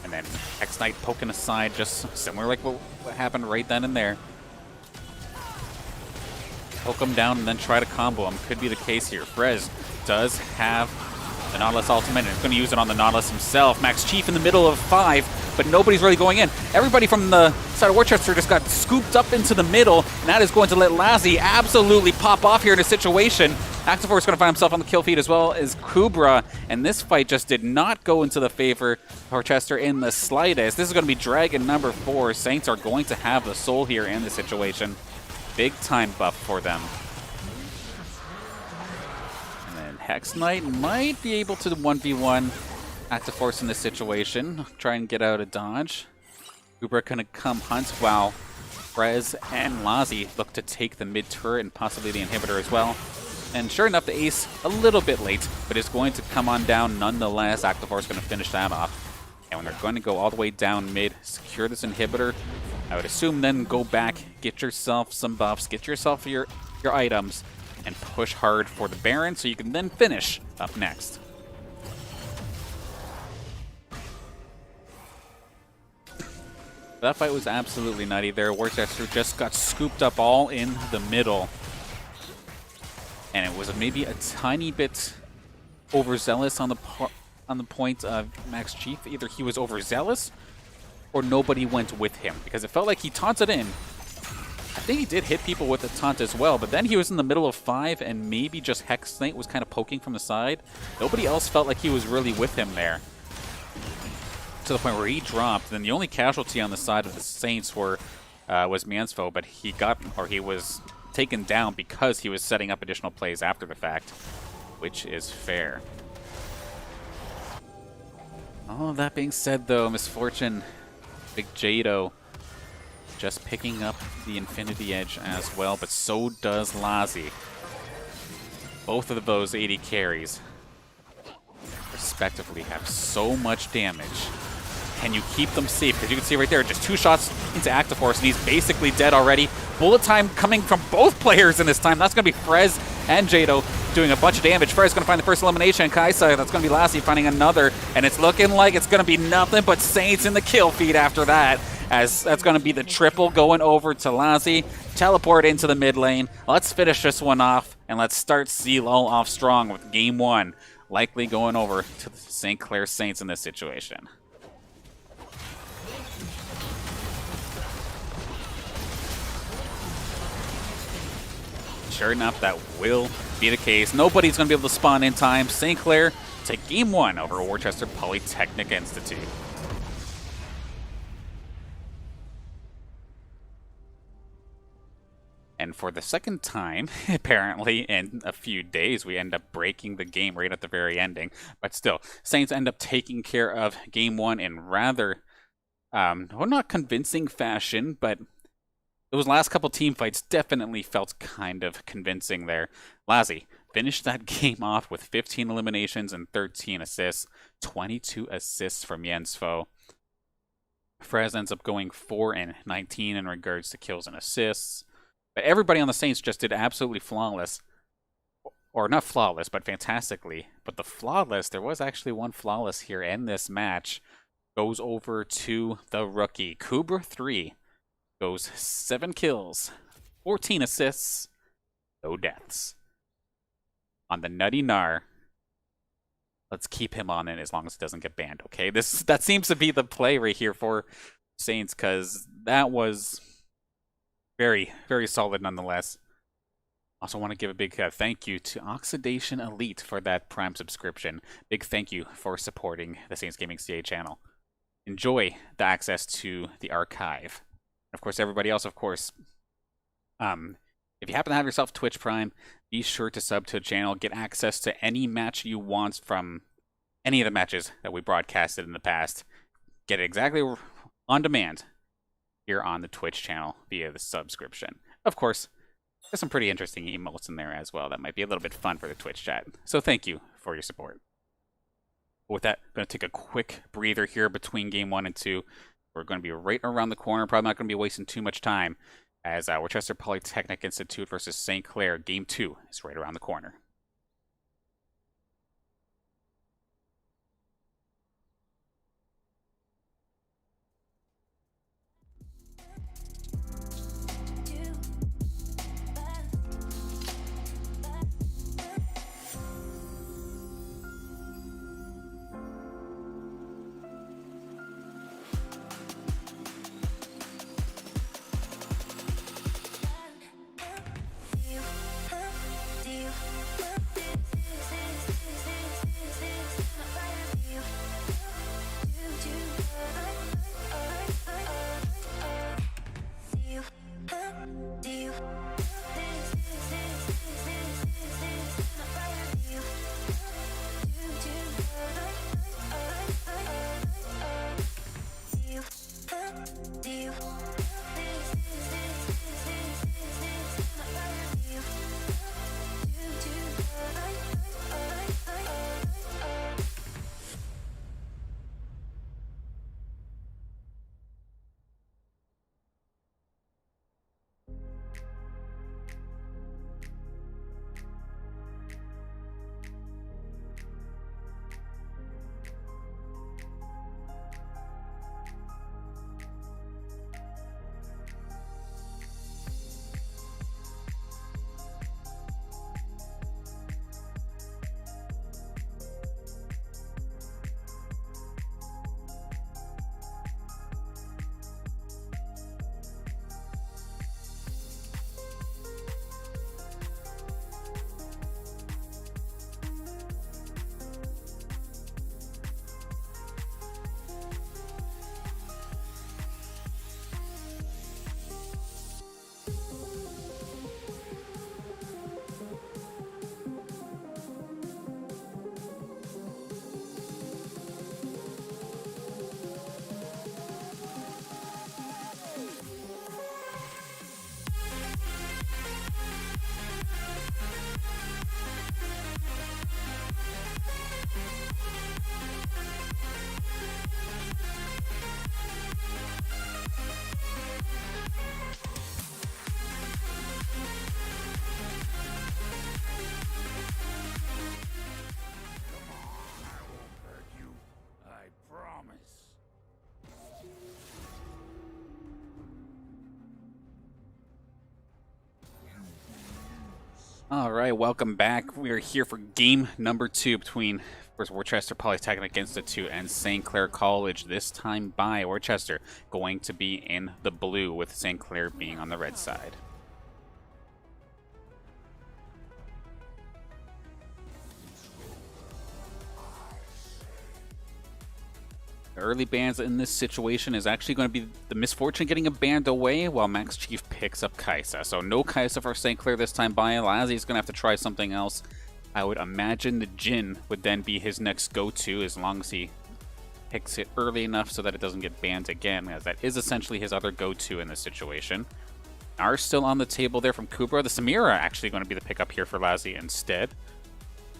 And then X-Knight poking aside, just similar like what happened right then and there. Poke him down and then try to combo him. Could be the case here. Frez does have the Nautilus ultimate, and it's going to use it on the Nautilus himself. Max Chief in the middle of 5, but nobody's really going in. Everybody from the side of Worcester just got scooped up into the middle, and that is going to let Lassie absolutely pop off here in a situation. Active Force is going to find himself on the kill feed as well as Kubra, and this fight just did not go into the favor of Worcester in the slightest. This is going to be Dragon number 4. Saints are going to have the soul here in this situation. Big time buff for them. And then Hex Knight might be able to 1v1 Active Force in this situation. Try and get out of dodge. Kubra going to come hunt while Frez and Lassie look to take the mid turret and possibly the inhibitor as well. And sure enough, the ace a little bit late, but is going to come on down nonetheless. Active Force is going to finish that off. And when they're going to go all the way down mid, secure this inhibitor, I would assume then go back, get yourself some buffs, get yourself your items, and push hard for the Baron so you can then finish up next. That fight was absolutely nutty there. Worcester just got scooped up all in the middle. And it was maybe a tiny bit overzealous on the point of Max Chief. Either he was overzealous or nobody went with him, because it felt like he taunted in. I think he did hit people with the taunt as well, but then he was in the middle of 5 and maybe just Hex Knight was kind of poking from the side. Nobody else felt like he was really with him there, to the point where he dropped. Then the only casualty on the side of the Saints was Mansfo, but he was taken down because he was setting up additional plays after the fact, which is fair. All of that being said, though, Misfortune, Big Jado, just picking up the Infinity Edge as well, but so does Lassie. Both of those 80 carries, respectively, have so much damage. Can you keep them safe? Because you can see right there, just 2 shots into Active Force, and he's basically dead already. Bullet time coming from both players in this time. That's going to be Frez and Jado doing a bunch of damage. Frez going to find the first elimination. Kai'Sa, that's going to be Lassie finding another. And it's looking like it's going to be nothing but Saints in the kill feed after that, as that's going to be the triple going over to Lassie. Teleport into the mid lane. Let's finish this one off, and let's start cLoL off strong with Game 1. Likely going over to the St. Clair Saints in this situation. Sure enough, that will be the case. Nobody's going to be able to spawn in time. St. Clair take Game 1 over Worcester Polytechnic Institute. And for the second time, apparently, in a few days, we end up breaking the game right at the very ending. But still, Saints end up taking care of Game 1 in rather, well, not convincing fashion, but those last couple team fights definitely felt kind of convincing there. Lassie finished that game off with 15 eliminations and 13 assists, 22 assists from Mansfo. Frez ends up going 4 and 19 in regards to kills and assists. But everybody on the Saints just did absolutely flawless. or not flawless, but fantastically. But the flawless, there was actually one flawless here, and this match goes over to the rookie. Kubra3 goes 7 kills, 14 assists, no deaths. On the Nutty Gnar, let's keep him on it as long as it doesn't get banned, okay? That seems to be the play right here for Saints, because that was very, very solid nonetheless. Also want to give a big thank you to Oxidation Elite for that Prime subscription. Big thank you for supporting the Saints Gaming CA channel. Enjoy the access to the archive. Of course, everybody else, of course, if you happen to have yourself Twitch Prime, be sure to sub to the channel. Get access to any match you want from any of the matches that we broadcasted in the past. Get it exactly on demand here on the Twitch channel via the subscription. Of course, there's some pretty interesting emotes in there as well that might be a little bit fun for the Twitch chat. So thank you for your support. With that, I'm going to take a quick breather here between Game 1 and 2. We're going to be right around the corner. Probably not going to be wasting too much time, as Worcester Polytechnic Institute versus St. Clair. Game 2 is right around the corner. All right, welcome back. We are here for game number 2 between Worcester Polytechnic Institute and St. Clair College, this time by Worcester, going to be in the blue with St. Clair being on the red side. The early bans in this situation is actually going to be the Misfortune getting a band away while Max Chief picks up Kaisa. So no Kaisa for St. Clair this time by. Lazzy's going to have to try something else. I would imagine the Jhin would then be his next go-to as long as he picks it early enough so that it doesn't get banned again, as that is essentially his other go-to in this situation. Are still on the table there from Kubra. The Samira actually going to be the pickup here for Lazzy instead.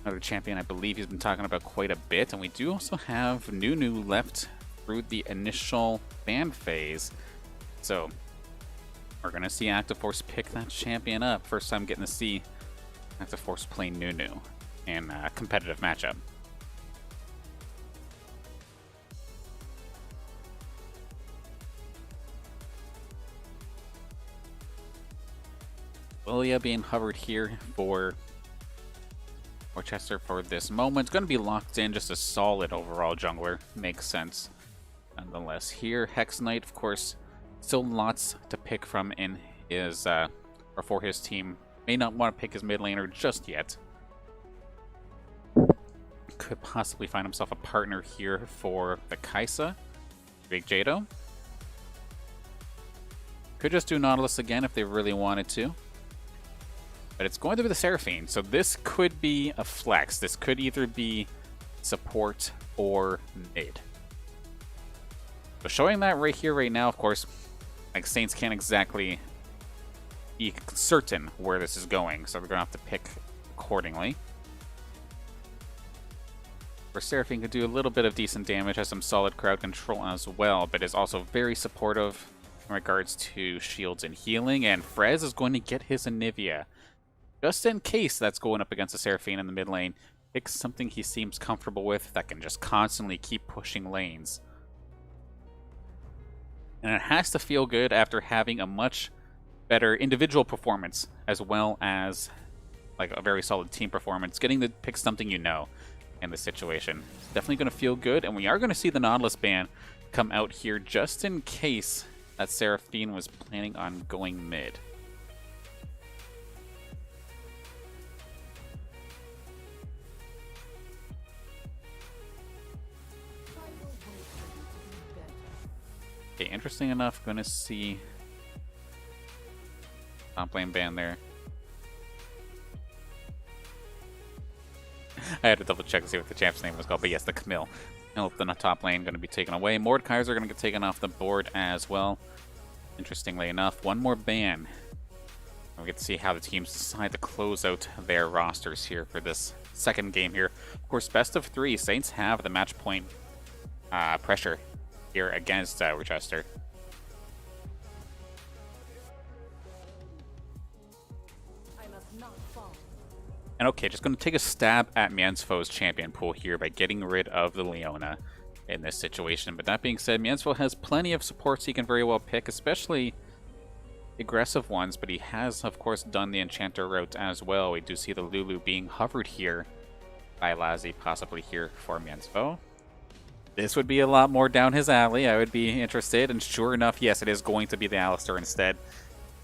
Another champion I believe he's been talking about quite a bit. And we do also have Nunu left through the initial ban phase. So we're going to see Active Force pick that champion up. First time getting to see have to force play Nunu in a competitive matchup. Lilia being hovered here for Worcester for this moment. It's going to be locked in, just a solid overall jungler. Makes sense. Nonetheless, here, Hex Knight, of course, still lots to pick from in his, or for his team. May not want to pick his mid laner just yet. Could possibly find himself a partner here for the Kaisa, Big Jado. Could just do Nautilus again if they really wanted to. But it's going to be the Seraphine, so this could be a flex. This could either be support or mid. So showing that right here, right now, of course, like Saints can't exactly be certain where this is going, so they're going to have to pick accordingly. Where Seraphine could do a little bit of decent damage, has some solid crowd control as well, but is also very supportive in regards to shields and healing, and Frez is going to get his Anivia. Just in case that's going up against a Seraphine in the mid lane, pick something he seems comfortable with that can just constantly keep pushing lanes. And it has to feel good after having a much better individual performance as well as like a very solid team performance. Getting to pick something you know in this situation. It's definitely going to feel good, and we are going to see the Nautilus ban come out here just in case that Seraphine was planning on going mid. Okay, interesting enough, going to see top lane ban there. I had to double check to see what the champ's name was called, but yes, the Camille. The top lane going to be taken away. Mordekaiser are going to get taken off the board as well. Interestingly enough, one more ban. And we get to see how the teams decide to close out their rosters here for this second game here. Of course, best of 3. Saints have the match point pressure here against Worcester. And okay, just going to take a stab at Miensfo's champion pool here by getting rid of the Leona in this situation. But that being said, Miensfo has plenty of supports he can very well pick, especially aggressive ones, but he has, of course, done the Enchanter route as well. We do see the Lulu being hovered here by Lazi, possibly here for Miensfo. This would be a lot more down his alley. I would be interested, and sure enough, yes, it is going to be the Alistar instead.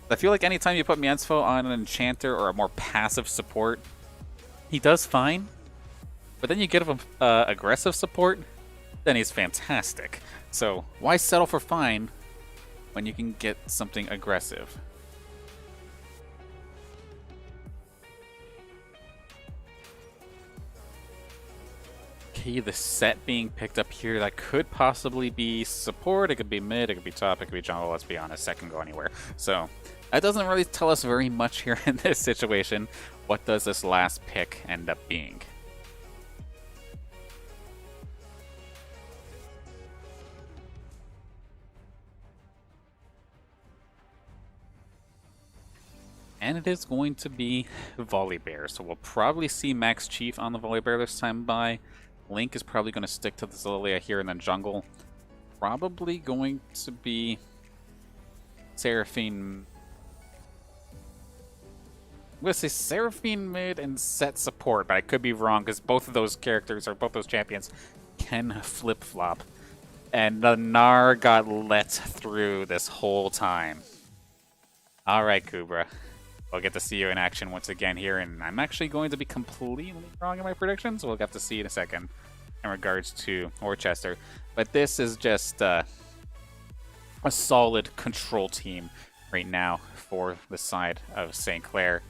I feel like anytime you put Miensfo on an Enchanter or a more passive support, he does fine, but then you give him aggressive support, then he's fantastic. So why settle for fine when you can get something aggressive? Okay, the set being picked up here, that could possibly be support, it could be mid, it could be top, it could be jungle, let's be honest, that can go anywhere. So that doesn't really tell us very much here in this situation. What does this last pick end up being? And it is going to be Volibear. So we'll probably see Max Chief on the Volibear this time by. Link is probably going to stick to the Zillia here in the jungle. Probably going to be Seraphine. I'm going to say Seraphine mid and set support, but I could be wrong because both of those characters, or both those champions, can flip-flop. And the Gnar got let through this whole time. Alright, Kubra. We'll get to see you in action once again here, and I'm actually going to be completely wrong in my predictions. We'll have to see in a second in regards to Worcester. But this is just a solid control team right now for the side of St. Clair.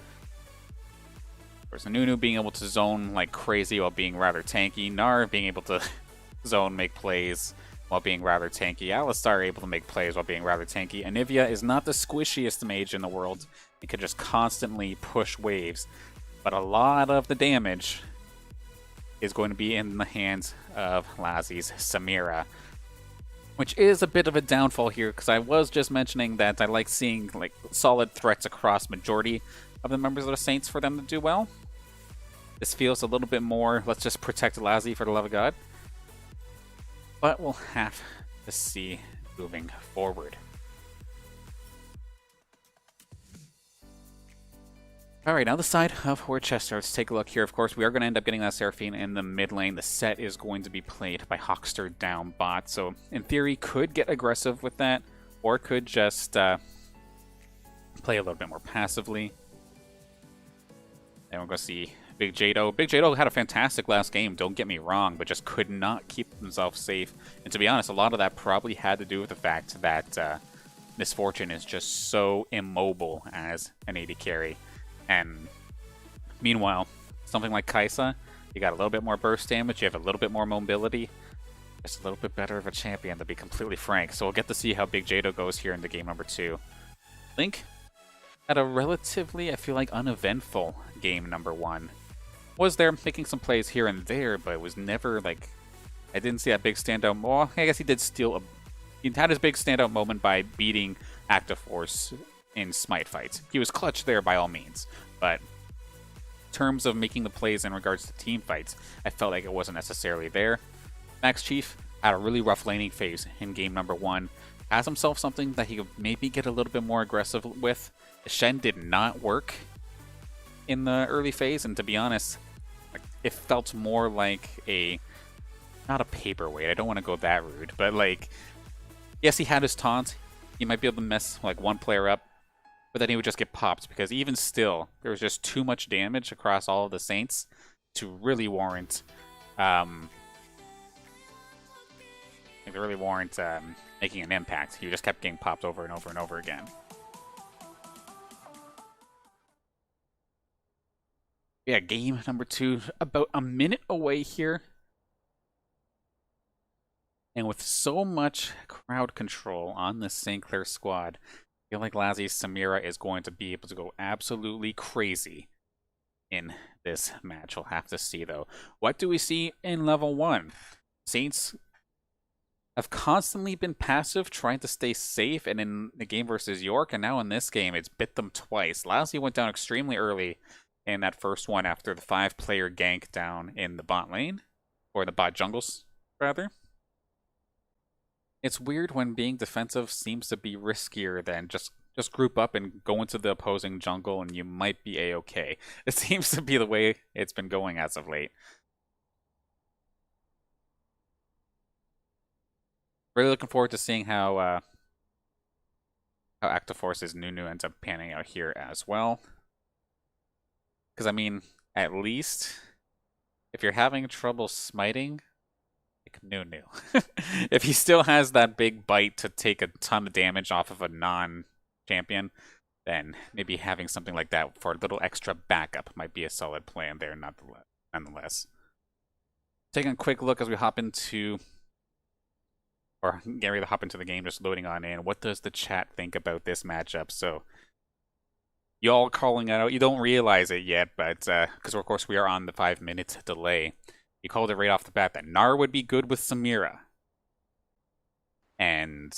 Of course, Nunu being able to zone like crazy while being rather tanky. Gnar being able to zone, make plays while being rather tanky. Alistar able to make plays while being rather tanky. Anivia is not the squishiest mage in the world. It can just constantly push waves. But a lot of the damage is going to be in the hands of Lazi's Samira. Which is a bit of a downfall here, because I was just mentioning that I like seeing like solid threats across majority of the members of the Saints for them to do well. This feels a little bit more, let's just protect Lassie for the love of God. But we'll have to see moving forward. Alright, now the side of Worcester. Let's take a look here. Of course, we are going to end up getting that Seraphine in the mid lane. The set is going to be played by Hawkster down bot. So, in theory, could get aggressive with that, or could just play a little bit more passively. And we're going to see Big Jado. Big Jado had a fantastic last game, don't get me wrong, but just could not keep himself safe. And to be honest, a lot of that probably had to do with the fact that Misfortune is just so immobile as an AD carry. And meanwhile, something like Kaisa, you got a little bit more burst damage, you have a little bit more mobility, just a little bit better of a champion, to be completely frank. So we'll get to see how Big Jado goes here in the game number 2. Link had a relatively, I feel like, uneventful game number 1. Was there making some plays here and there, but it was never like, I didn't see that big standout. Well, I guess he did steal he had his big standout moment by beating Active Force in Smite fights. He was clutch there by all means, but in terms of making the plays in regards to team fights, I felt like it wasn't necessarily there. Max Chief had a really rough laning phase in game number 1. Has himself something that he could maybe get a little bit more aggressive with. Shen did not work in the early phase, and to be honest, like, it felt more like not a paperweight, I don't want to go that rude, but like, yes, he had his taunt, he might be able to mess like one player up, but then he would just get popped, because even still, there was just too much damage across all of the Saints to really warrant making an impact. He just kept getting popped over and over and over again. Yeah, game number 2, about a minute away here. And with so much crowd control on this St. Clair squad, I feel like Lassie's Samira is going to be able to go absolutely crazy in this match. We'll have to see, though. What do we see in level 1? Saints have constantly been passive, trying to stay safe, and in the game versus York, and now in this game, it's bit them twice. Lassie went down extremely early in that first one after the 5-player gank down in the bot lane, or the bot jungles, rather. It's weird when being defensive seems to be riskier than just group up and go into the opposing jungle and you might be a-okay. It seems to be the way it's been going as of late. Really looking forward to seeing how Active Force's Nunu ends up panning out here as well. Because, I mean, at least if you're having trouble smiting, like Nunu. If he still has that big bite to take a ton of damage off of a non-champion, then maybe having something like that for a little extra backup might be a solid plan there, nonetheless. Taking a quick look as we hop into, or get ready to hop into the game, just loading on in. What does the chat think about this matchup? So, y'all calling it out. You don't realize it yet, but because of course we are on the 5-minute delay. You called it right off the bat that Gnar would be good with Samira. And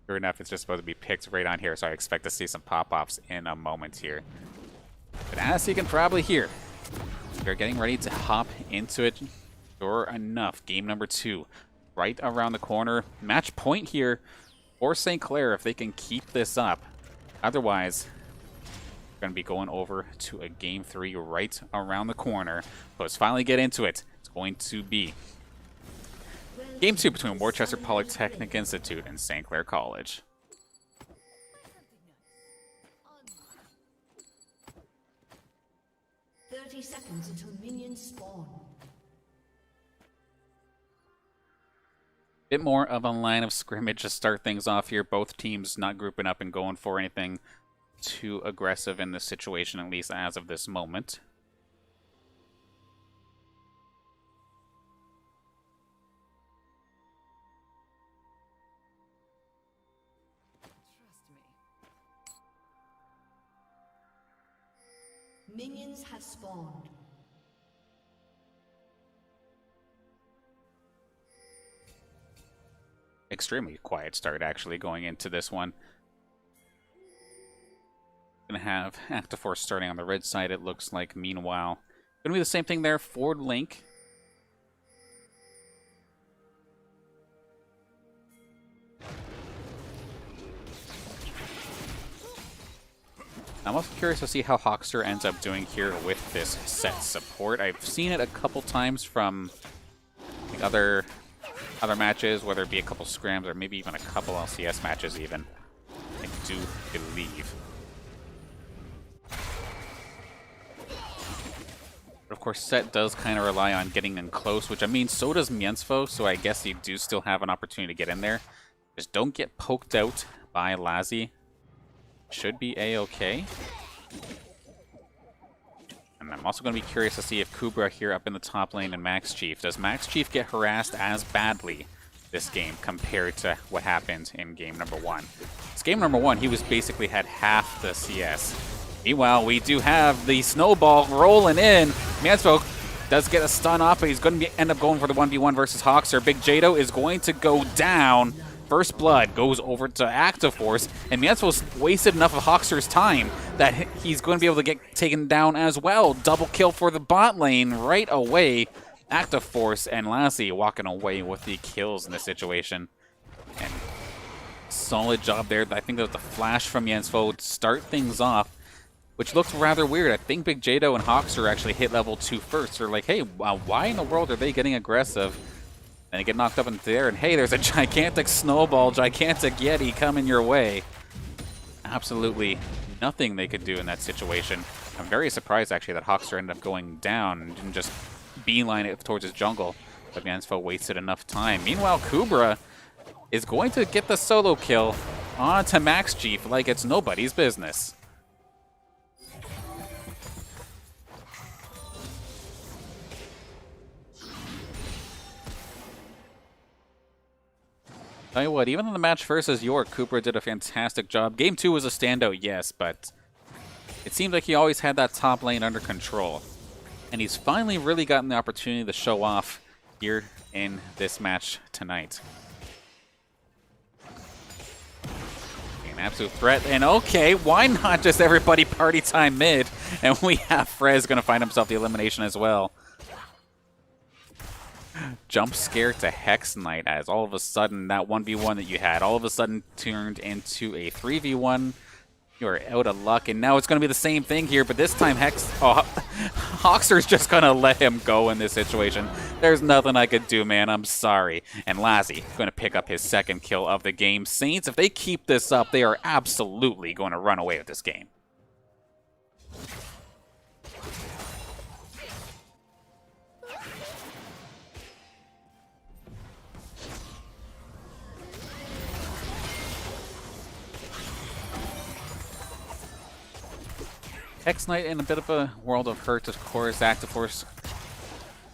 sure enough, it's just supposed to be picked right on here, so I expect to see some pop-offs in a moment here. But as you can probably hear, we're getting ready to hop into it. Sure enough, game number 2, right around the corner. Match point here for St. Clair if they can keep this up. Otherwise, going to be going over to a game 3 right around the corner. Let's finally get into it. It's going to be game 2 between Worcester Polytechnic Institute and St. Clair College. Seconds until minions spawn. Bit more of a line of scrimmage to start things off here. Both teams not grouping up and going for anything too aggressive in this situation, at least as of this moment. Minions have spawned. Extremely quiet start, actually, going into this one. Gonna have Active Force starting on the red side, it looks like. Meanwhile, gonna be the same thing there for Link. I'm also curious to see how Hawkster ends up doing here with this set support. I've seen it a couple times from like other matches, whether it be a couple scrims or maybe even a couple LCS matches even. I do believe. But of course, set does kind of rely on getting in close, which I mean, so does Miensfo, so I guess you do still have an opportunity to get in there. Just don't get poked out by Lassie. Should be A-okay. And I'm also going to be curious to see if Kubra here up in the top lane and Max Chief. Does Max Chief get harassed as badly this game compared to what happened in game number 1? This game number 1, he was basically had half the CS. Meanwhile, we do have the snowball rolling in. Mansfolk does get a stun off, but he's going to end up going for the 1v1 versus Hawkster. Big Jado is going to go down. First blood goes over to Active Force, and Mansfield's wasted enough of Hawkster's time that he's going to be able to get taken down as well. Double kill for the bot lane right away. Active Force and Lassie walking away with the kills in this situation. And solid job there. I think that was the flash from Mansfield to start things off, which looks rather weird. I think Big Jado and Hawkster actually hit level 2 first. They're like, hey, why in the world are they getting aggressive? And they get knocked up into there, and hey, there's a gigantic snowball, gigantic Yeti coming your way. Absolutely nothing they could do in that situation. I'm very surprised, actually, that Hawkster ended up going down and didn't just beeline it towards his jungle. But Mansfo wasted enough time. Meanwhile, Kubra is going to get the solo kill onto Max Chief like it's nobody's business. Tell you what, even in the match versus York, Cooper did a fantastic job. Game 2 was a standout, yes, but it seemed like he always had that top lane under control. And he's finally really gotten the opportunity to show off here in this match tonight. An absolute threat, and okay, why not just everybody party time mid? And we have Frez going to find himself the elimination as well. Jump scare to Hex Knight, as all of a sudden that 1v1 that you had all of a sudden turned into a 3v1. You're out of luck, and now it's going to be the same thing here, but this time Hawkster's just going to let him go in this situation. There's nothing I could do, man. I'm sorry. And Lassie going to pick up his second kill of the game. Saints, if they keep this up, they are absolutely going to run away with this game. Hex Knight in a bit of a world of hurt, of course. Active Force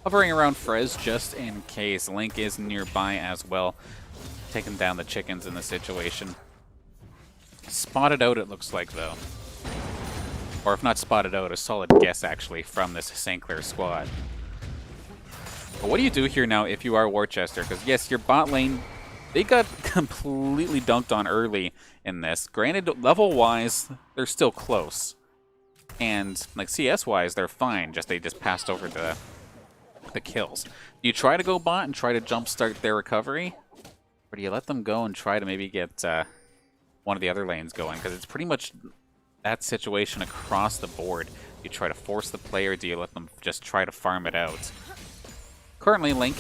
hovering around Frez just in case. Link is nearby as well, taking down the chickens in the situation. Spotted out, it looks like, though. Or if not spotted out, a solid guess, actually, from this St. Clair squad. But what do you do here now if you are Worcester? Because, yes, your bot lane, they got completely dunked on early in this. Granted, level-wise, they're still close. And like CS-wise, they're fine. They just passed over the kills. Do you try to go bot and try to jumpstart their recovery, or do you let them go and try to maybe get one of the other lanes going? Because it's pretty much that situation across the board. Do you try to force the player? Do you let them just try to farm it out? Currently, Link.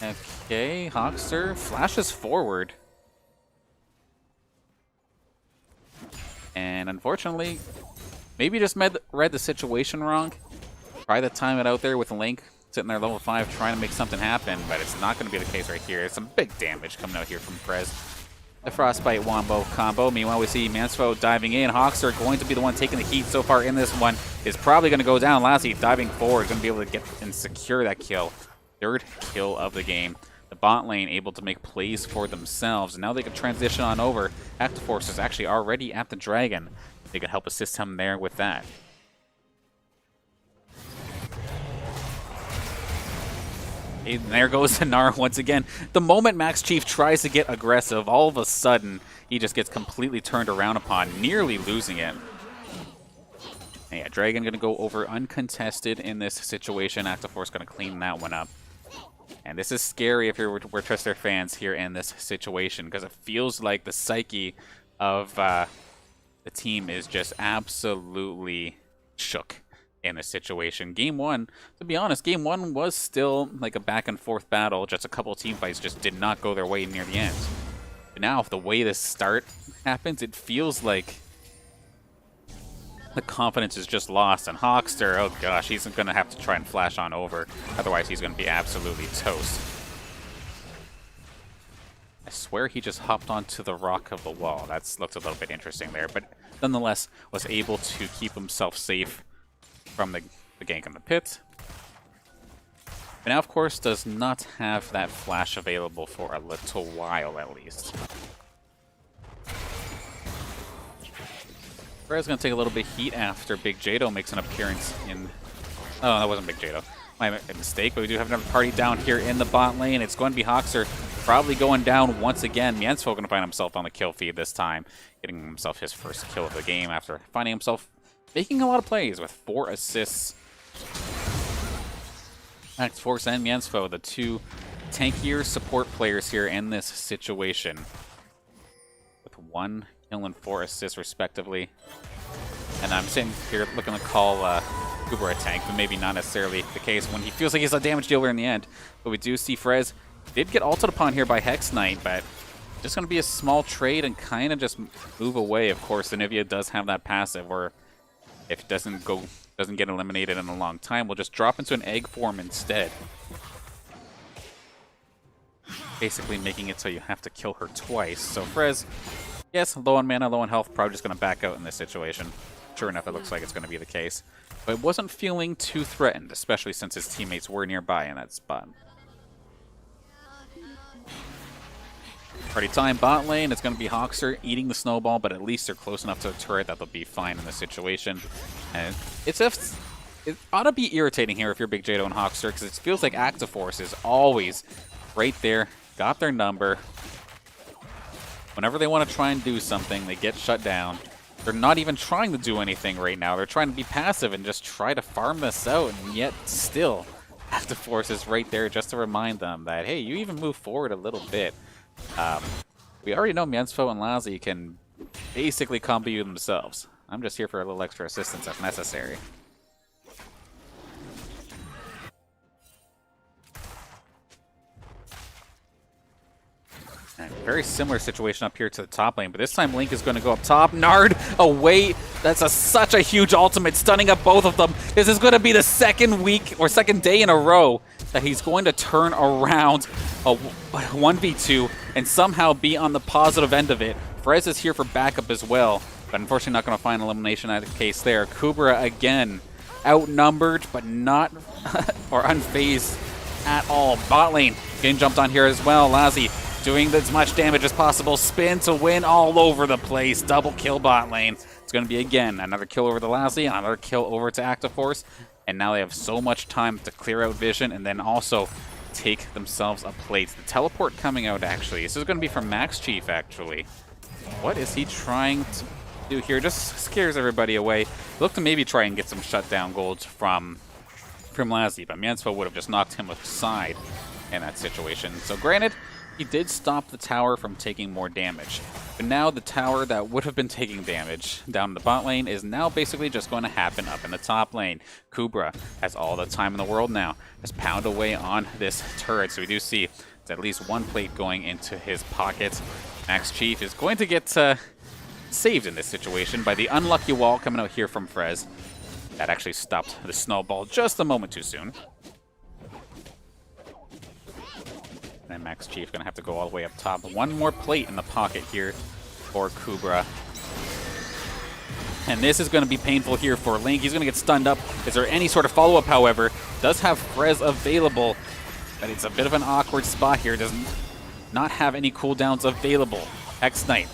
Okay, Hawkster flashes forward, and unfortunately, maybe just read the situation wrong. Try to time it out there with Link sitting there level 5 trying to make something happen, but it's not going to be the case right here. There's some big damage coming out here from Prez. The Frostbite Wombo combo. Meanwhile, we see Mansfo diving in. Hawkster going to be the one taking the heat so far in this one. Is probably going to go down. Lassie diving forward. Going to be able to get and secure that kill. Third kill of the game. The bot lane able to make plays for themselves. And now they can transition on over. Active Force is actually already at the Dragon. They could help assist him there with that. And there goes Nara once again. The moment Max Chief tries to get aggressive, all of a sudden, he just gets completely turned around upon, nearly losing it. And yeah, Dragon going to go over uncontested in this situation. ActiveForce going to clean that one up. And this is scary if you're Worcester fans here in this situation, because it feels like the psyche of the team is just absolutely shook in this situation. Game 1, to be honest, Game 1 was still like a back and forth battle. Just a couple of team fights just did not go their way near the end. But now, the way this start happens, it feels like the confidence is just lost. And Hawkster, oh gosh, he's going to have to try and flash on over. Otherwise, he's going to be absolutely toast. I swear he just hopped onto the rock of the wall. That's looked a little bit interesting there. But nonetheless, was able to keep himself safe from the gank in the pit. But now, of course, does not have that flash available for a little while, at least. Clair's going to take a little bit of heat after Big Jado makes an appearance in... Oh, that wasn't Big Jado. My mistake, but we do have another party down here in the bot lane. It's going to be Hawkster probably going down once again. Miensfo going to find himself on the kill feed this time, getting himself his first kill of the game after finding himself making a lot of plays with 4 assists. ActiveForce and Miensfo, the two tankier support players here in this situation, with 1 kill and 4 assists respectively. And I'm sitting here looking to call Kubra a tank, but maybe not necessarily the case when he feels like he's a damage dealer in the end. But we do see Frez did get ulted upon here by Hex Knight, but just going to be a small trade and kind of just move away. Of course, the Nivea does have that passive, or if it doesn't get eliminated in a long time, we'll just drop into an egg form instead. Basically making it so you have to kill her twice. So Frez, yes, low on mana, low on health, probably just going to back out in this situation. Sure enough, it looks like it's going to be the case. But wasn't feeling too threatened, especially since his teammates were nearby in that spot. Party time bot lane, it's going to be Hawkster eating the snowball, but at least they're close enough to the turret that they'll be fine in this situation. And it ought to be irritating here if you're Big Jado and Hawkster, because it feels like ActiveForce is always right there, got their number. Whenever they want to try and do something, they get shut down. They're not even trying to do anything right now. They're trying to be passive and just try to farm this out, and yet still, ActiveForce is right there just to remind them that, hey, you even move forward a little bit. We already know Miensfo and Lazi can basically combo you themselves. I'm just here for a little extra assistance if necessary. And very similar situation up here to the top lane, but this time Link is going to go up top. Nard away. That's such a huge ultimate, stunning up both of them. This is going to be the second week or second day in a row that he's going to turn around a 1v2 and somehow be on the positive end of it. Frez is here for backup as well, but unfortunately not going to find elimination out of the case there. Kubra again outnumbered, but not or unfazed at all. Bot lane getting jumped on here as well. Lazi doing as much damage as possible. Spin to win all over the place. Double kill bot lane. It's going to be, again, another kill over to Lazi, another kill over to ActiveForce. And now they have so much time to clear out vision and then also take themselves a plate. The teleport coming out, actually. This is going to be from Max Chief, actually. What is he trying to do here? Just scares everybody away. Look to maybe try and get some shutdown golds from Lazi, but Miensfo would have just knocked him aside in that situation. So granted, he did stop the tower from taking more damage. But now the tower that would have been taking damage down in the bot lane is now basically just going to happen up in the top lane. Kubra has all the time in the world now. Has pound away on this turret. So we do see it's at least one plate going into his pocket. Max Chief is going to get saved in this situation by the unlucky wall coming out here from Frez. That actually stopped the snowball just a moment too soon. And Max Chief going to have to go all the way up top. One more plate in the pocket here for Kubra. And this is going to be painful here for Link. He's going to get stunned up. Is there any sort of follow-up, however? Does have Frez available, but it's a bit of an awkward spot here. Does not have any cooldowns available. Hex Knight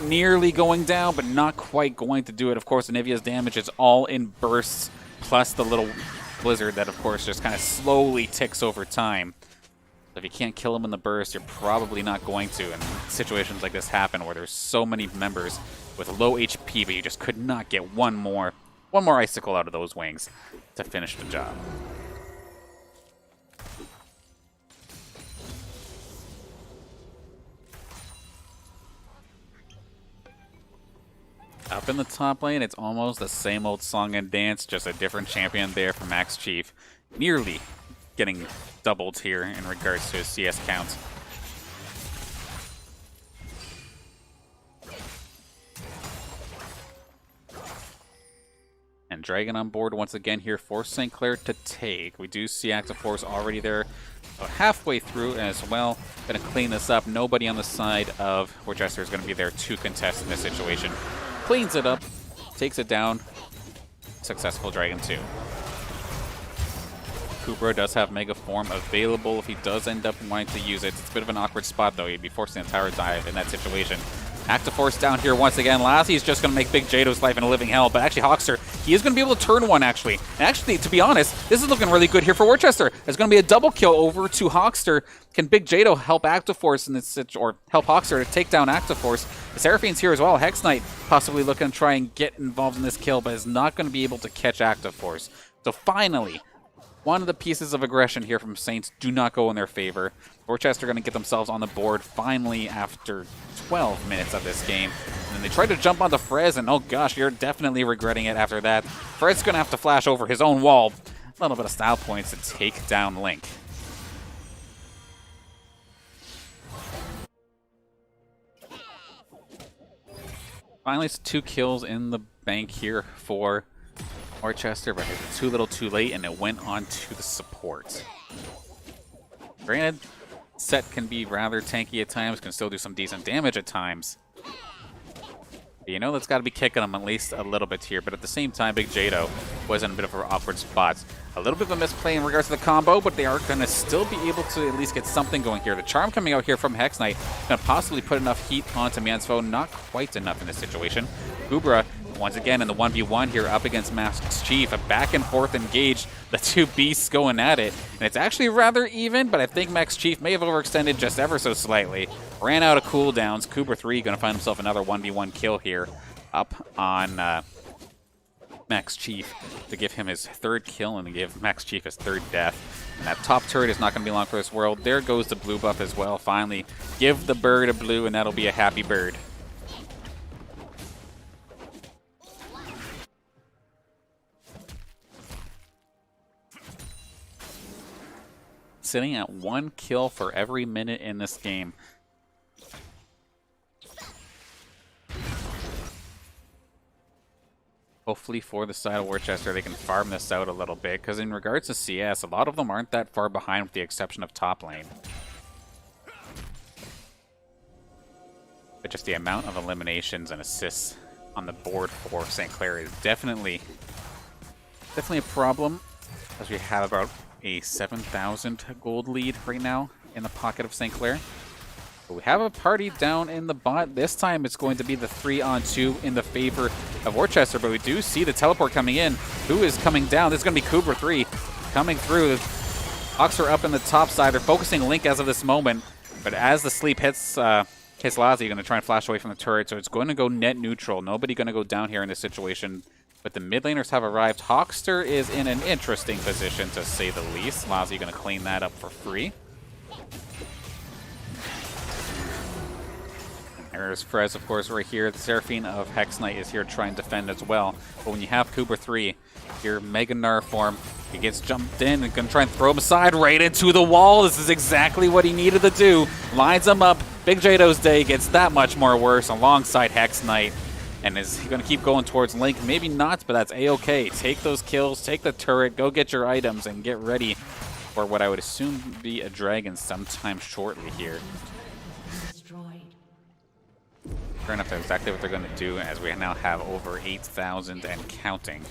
nearly going down, but not quite going to do it. Of course, Nivea's damage is all in bursts, plus the little blizzard that, of course, just kind of slowly ticks over time. If you can't kill him in the burst, you're probably not going to. And situations like this happen where there's so many members with low HP, but you just could not get one more one more icicle out of those wings to finish the job. Up in the top lane, it's almost the same old song and dance, just a different champion there for Max Chief. Nearly getting doubled here in regards to his CS count. And Dragon on board once again here for St. Clair to take. We do see Active Force already there about halfway through as well. Going to clean this up. Nobody on the side of Worcester is going to be there to contest in this situation. Cleans it up, takes it down. Successful Dragon 2. Kubra does have Mega Form available if he does end up wanting to use it. It's a bit of an awkward spot though. He'd be forced an entire dive in that situation. Active Force down here once again. Lassie's just going to make Big Jado's life in a living hell, but actually Hawkster, he is going to be able to turn one actually. And actually, to be honest, this is looking really good here for Worcester. There's going to be a double kill over to Hawkster. Can Big Jado help Active Force in this or help Hawkster to take down Active Force? The Seraphine's here as well. Hex Knight possibly looking to try and get involved in this kill, but is not going to be able to catch Active Force. So finally, one of the pieces of aggression here from Saints do not go in their favor. Worcester going to get themselves on the board finally after 12 minutes of this game. And then they try to jump onto Frez, and oh gosh, you're definitely regretting it after that. Frez's going to have to flash over his own wall. A little bit of style points to take down Link. Finally, it's 2 kills in the bank here for Worcester, but it's too little too late, and it went on to the support. Granted, Set can be rather tanky at times, can still do some decent damage at times. But you know that's got to be kicking him at least a little bit here, but at the same time, Big Jado was in a bit of an awkward spot. A little bit of a misplay in regards to the combo, but they are going to still be able to at least get something going here. The charm coming out here from Hex Knight going to possibly put enough heat onto Mansfo. Not quite enough in this situation. Kubra, once again, in the 1v1 here up against Max Chief. A back and forth engage. The two beasts going at it. And it's actually rather even, but I think Max Chief may have overextended just ever so slightly. Ran out of cooldowns. Kubra 3 going to find himself another 1v1 kill here up on Max Chief to give him his 3rd kill and to give Max Chief his 3rd death. And that top turret is not going to be long for this world. There goes the blue buff as well. Finally, give the bird a blue and that'll be a happy bird. Sitting at 1 kill for every minute in this game. Hopefully for the side of Worcester, they can farm this out a little bit, because in regards to CS, a lot of them aren't that far behind with the exception of top lane. But just the amount of eliminations and assists on the board for St. Clair is definitely a problem, as we have about a 7,000 gold lead right now in the pocket of St. Clair. But we have a party down in the bot. This time it's going to be the 3-on-2 in the favor of Worcester, but we do see the teleport coming in. Who is coming down? This is going to be Kubra 3 coming through. Hawks are up in the top side. They're focusing Link as of this moment, but as the sleep hits Lazzy, going to try and flash away from the turret, so it's going to go net neutral. Nobody going to go down here in this situation. But the mid laners have arrived. Hawkster is in an interesting position, to say the least. Lazzy going to clean that up for free. And there's Frez, of course, right here. The Seraphine of Hex Knight is here to try and defend as well. But when you have Kubra 3, your Mega Gnar form, he gets jumped in and going to try and throw him aside right into the wall. This is exactly what he needed to do. Lines him up. Big Jado's day gets that much more worse alongside Hex Knight. And is he going to keep going towards Link? Maybe not, but that's A-okay. Take those kills, take the turret, go get your items, and get ready for what I would assume be a dragon sometime shortly here. Sure enough, that's exactly what they're going to do, as we now have over 8,000 and counting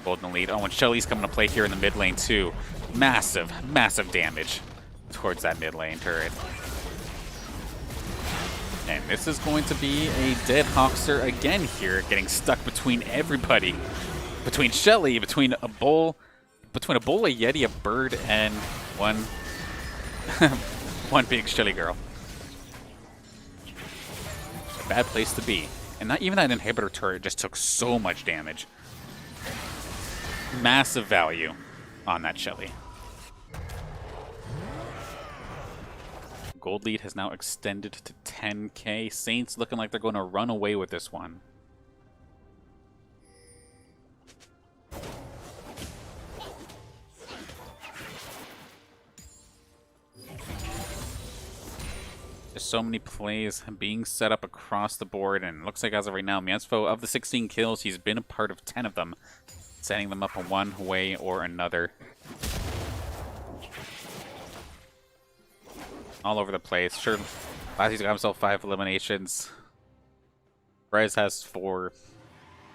golden lead. Oh, and Shelly's coming to play here in the mid lane too. Massive, massive damage towards that mid lane turret. And this is going to be a dead Hawkster again here, getting stuck between everybody. Between Shelly, between a bull, a Yeti, a bird, and one one big Shelly girl. A bad place to be. And not even that inhibitor turret just took so much damage. massive value on that Shelly. Gold lead has now extended to 10k. Saints looking like they're going to run away with this one. There's so many plays being set up across the board, and it looks like as of right now, Miansfo, of the 16 kills, he's been a part of 10 of them, setting them up in one way or another. All over the place. Sure, Lassy's got himself 5 eliminations. Rez has 4.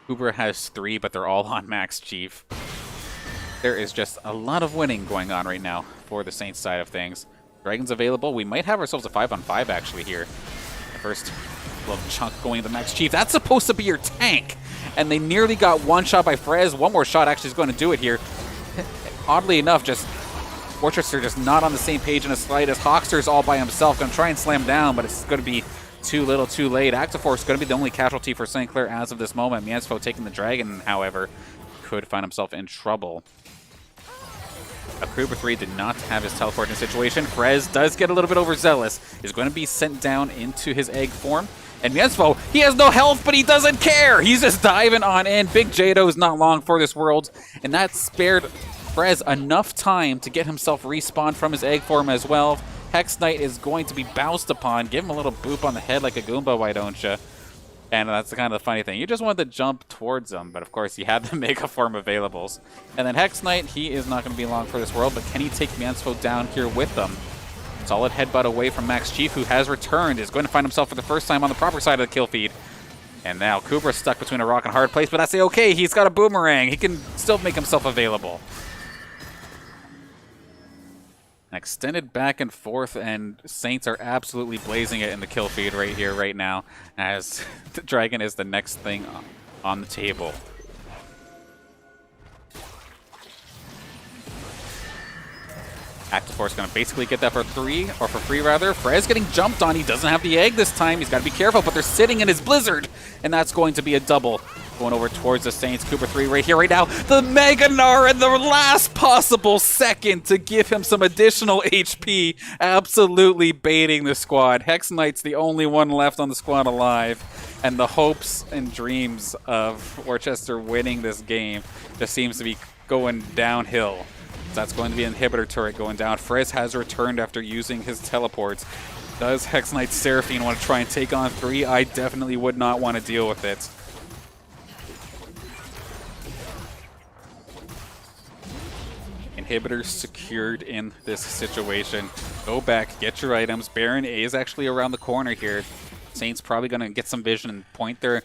Uber has 3, but they're all on Max Chief. There is just a lot of winning going on right now for the Saints side of things. Dragon's available. We might have ourselves a 5-on-5 actually here. The first little chunk going to Max Chief. That's supposed to be your tank. And they nearly got one shot by Frez. One more shot actually is going to do it here. Oddly enough, just Worcester just not on the same page in the slightest. Hawkster's all by himself. Going to try and slam down, but it's going to be too little too late. Activeforce is going to be the only casualty for St. Clair as of this moment. Miansfo taking the Dragon, however, could find himself in trouble. Kruber 3 did not have his teleport in the situation. Frez does get a little bit overzealous. Is going to be sent down into his egg form. And Miansfo, he has no health, but he doesn't care. He's just diving on in. Big Jado is not long for this world. And that spared Frez enough time to get himself respawned from his egg form as well. Hex Knight is going to be bounced upon. Give him a little boop on the head like a Goomba, why don't you? And that's kind of the funny thing. You just wanted to jump towards them, but of course you had the Mega Form availables. And then Hex Knight, he is not going to be long for this world, but can he take Miansfo down here with them? Solid headbutt away from Max Chief, who has returned, is going to find himself for the first time on the proper side of the kill feed. And now Kubra's stuck between a rock and a hard place, but that's okay. He's got a boomerang. He can still make himself available. Extended back and forth, and Saints are absolutely blazing it in the kill feed right here, right now, as the Dragon is the next thing on the table. Activeforce going to basically get that for free. Frez getting jumped on. He doesn't have the egg this time. He's got to be careful, but they're sitting in his Blizzard, and that's going to be a double. Going over towards the Saints. Cooper 3 right here, right now. The Mega Gnar in the last possible second to give him some additional HP. Absolutely baiting the squad. Hex Knight's the only one left on the squad alive. And the hopes and dreams of Worcester winning this game just seems to be going downhill. That's going to be an inhibitor turret going down. Frez has returned after using his teleports. Does Hex Knight Seraphine want to try and take on 3? I definitely would not want to deal with it. Inhibitors secured in this situation. Go back, get your items. Baron A is actually around the corner here. Saints probably going to get some vision and point their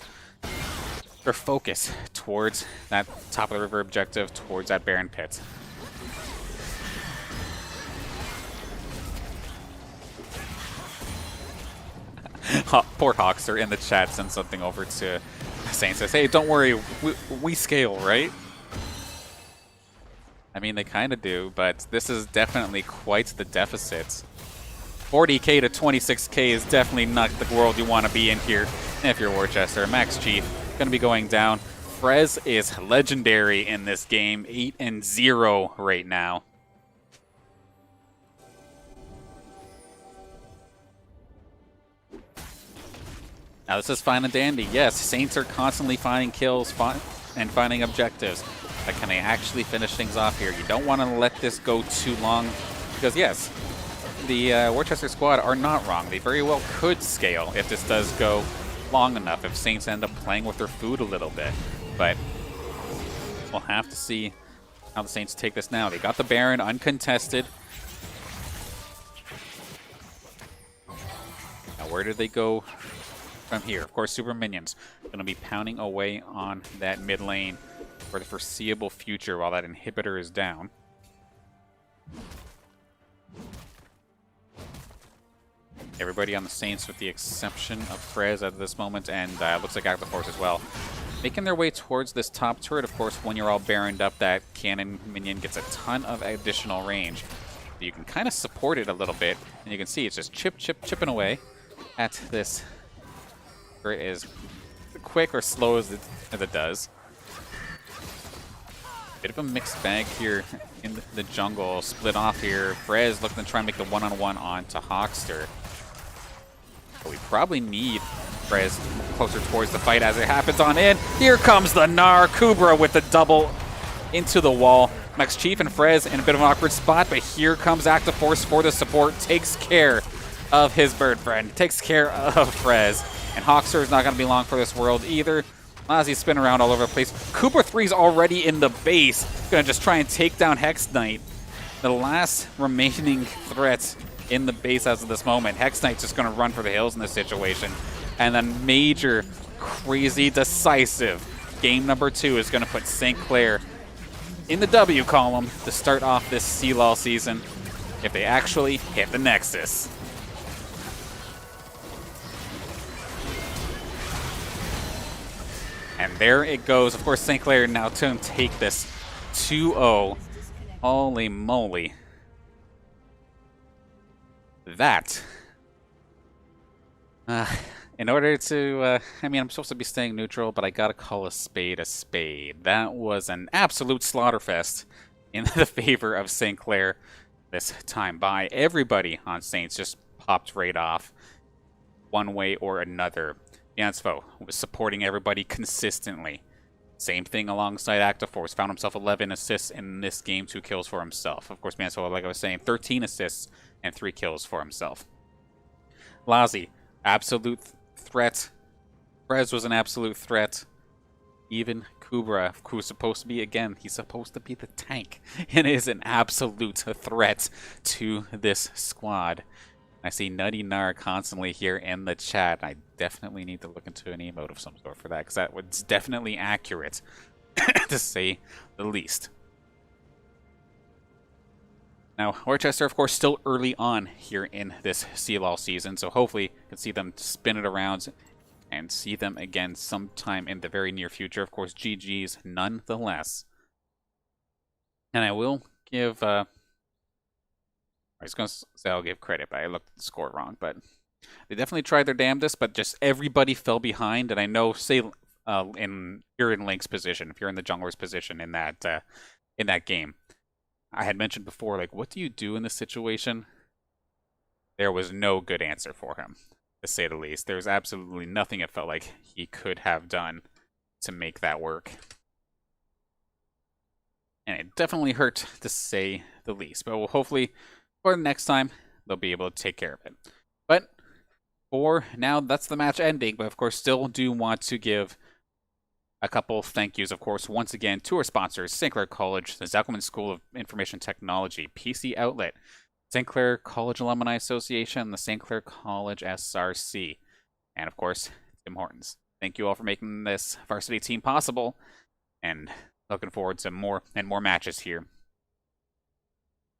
focus towards that top of the river objective, towards that Baron pit. Poor Hawkster in the chat sent something over to Saints. Says, hey, don't worry, we scale, right? I mean, they kind of do, but this is definitely quite the deficit. 40k to 26k is definitely not the world you want to be in here if you're Worcester. Max Chief going to be going down. Frez is legendary in this game, 8-0 right now. Now this is fine and dandy. Yes, Saints are constantly finding kills and finding objectives. But can they actually finish things off here? You don't want to let this go too long. Because yes, the Worcester squad are not wrong. They very well could scale if this does go long enough. If Saints end up playing with their food a little bit. But we'll have to see how the Saints take this now. They got the Baron uncontested. Now where did they go from here? Of course, super minions going to be pounding away on that mid lane for the foreseeable future while that inhibitor is down. Everybody on the Saints with the exception of Frez at this moment, and looks like Activeforce as well. Making their way towards this top turret. Of course, when you're all baroned up, that cannon minion gets a ton of additional range. You can kind of support it a little bit, and you can see it's just chipping away at this. It is quick or slow as it does. Bit of a mixed bag here in the jungle. Split off here. Frez looking to try and make the one-on-one onto Hawkster. But we probably need Frez closer towards the fight as it happens on in. Here comes the Gnar. Kubra with the double into the wall. Max Chief and Frez in a bit of an awkward spot, but here comes Active Force for the support. Takes care of his bird friend. Takes care of Frez. And Hawkster is not going to be long for this world either. Ozzy spin around all over the place. Cooper 3's already in the base. Gonna just try and take down Hex Knight. The last remaining threat in the base as of this moment. Hex Knight's just gonna run for the hills in this situation. And then major, crazy, decisive game number 2 is gonna put St. Clair in the W column to start off this cLoL season if they actually hit the Nexus. And there it goes. Of course, St. Clair now to take this 2-0. Holy moly. That. In order to, I mean, I'm supposed to be staying neutral, but I gotta call a spade a spade. That was an absolute slaughterfest in the favor of St. Clair this time by. Everybody on Saints just popped right off one way or another. Yansvo was supporting everybody consistently. Same thing alongside Active Force. Found himself 11 assists in this game, 2 kills for himself. Of course, Yansvo, like I was saying, 13 assists and 3 kills for himself. Lazi, absolute threat. Frez was an absolute threat. Even Kubra, who's supposed to be, again, he's supposed to be the tank, and is an absolute threat to this squad. I see Nutty Gnar constantly here in the chat. I definitely need to look into an emote of some sort for that, because that was definitely accurate, to say the least. Now, Worcester, of course, still early on here in this cLoL season, so hopefully you can see them spin it around and see them again sometime in the very near future. Of course, GG's nonetheless. And I will give... I was going to say I'll give credit, but I looked at the score wrong. But they definitely tried their damnedest, but just everybody fell behind. And I know, say, you're in Link's position, if you're in the jungler's position in that game, I had mentioned before, like, what do you do in this situation? There was no good answer for him, to say the least. There was absolutely nothing it felt like he could have done to make that work. And it definitely hurt, to say the least. But we'll hopefully... for the next time, they'll be able to take care of it. But for now, that's the match ending. But of course, still do want to give a couple thank yous, of course, once again to our sponsors, St. Clair College, the Zuckelman School of Information Technology, PC Outlet, St. Clair College Alumni Association, the St. Clair College SRC, and of course, Tim Hortons. Thank you all for making this varsity team possible, and looking forward to more and more matches here.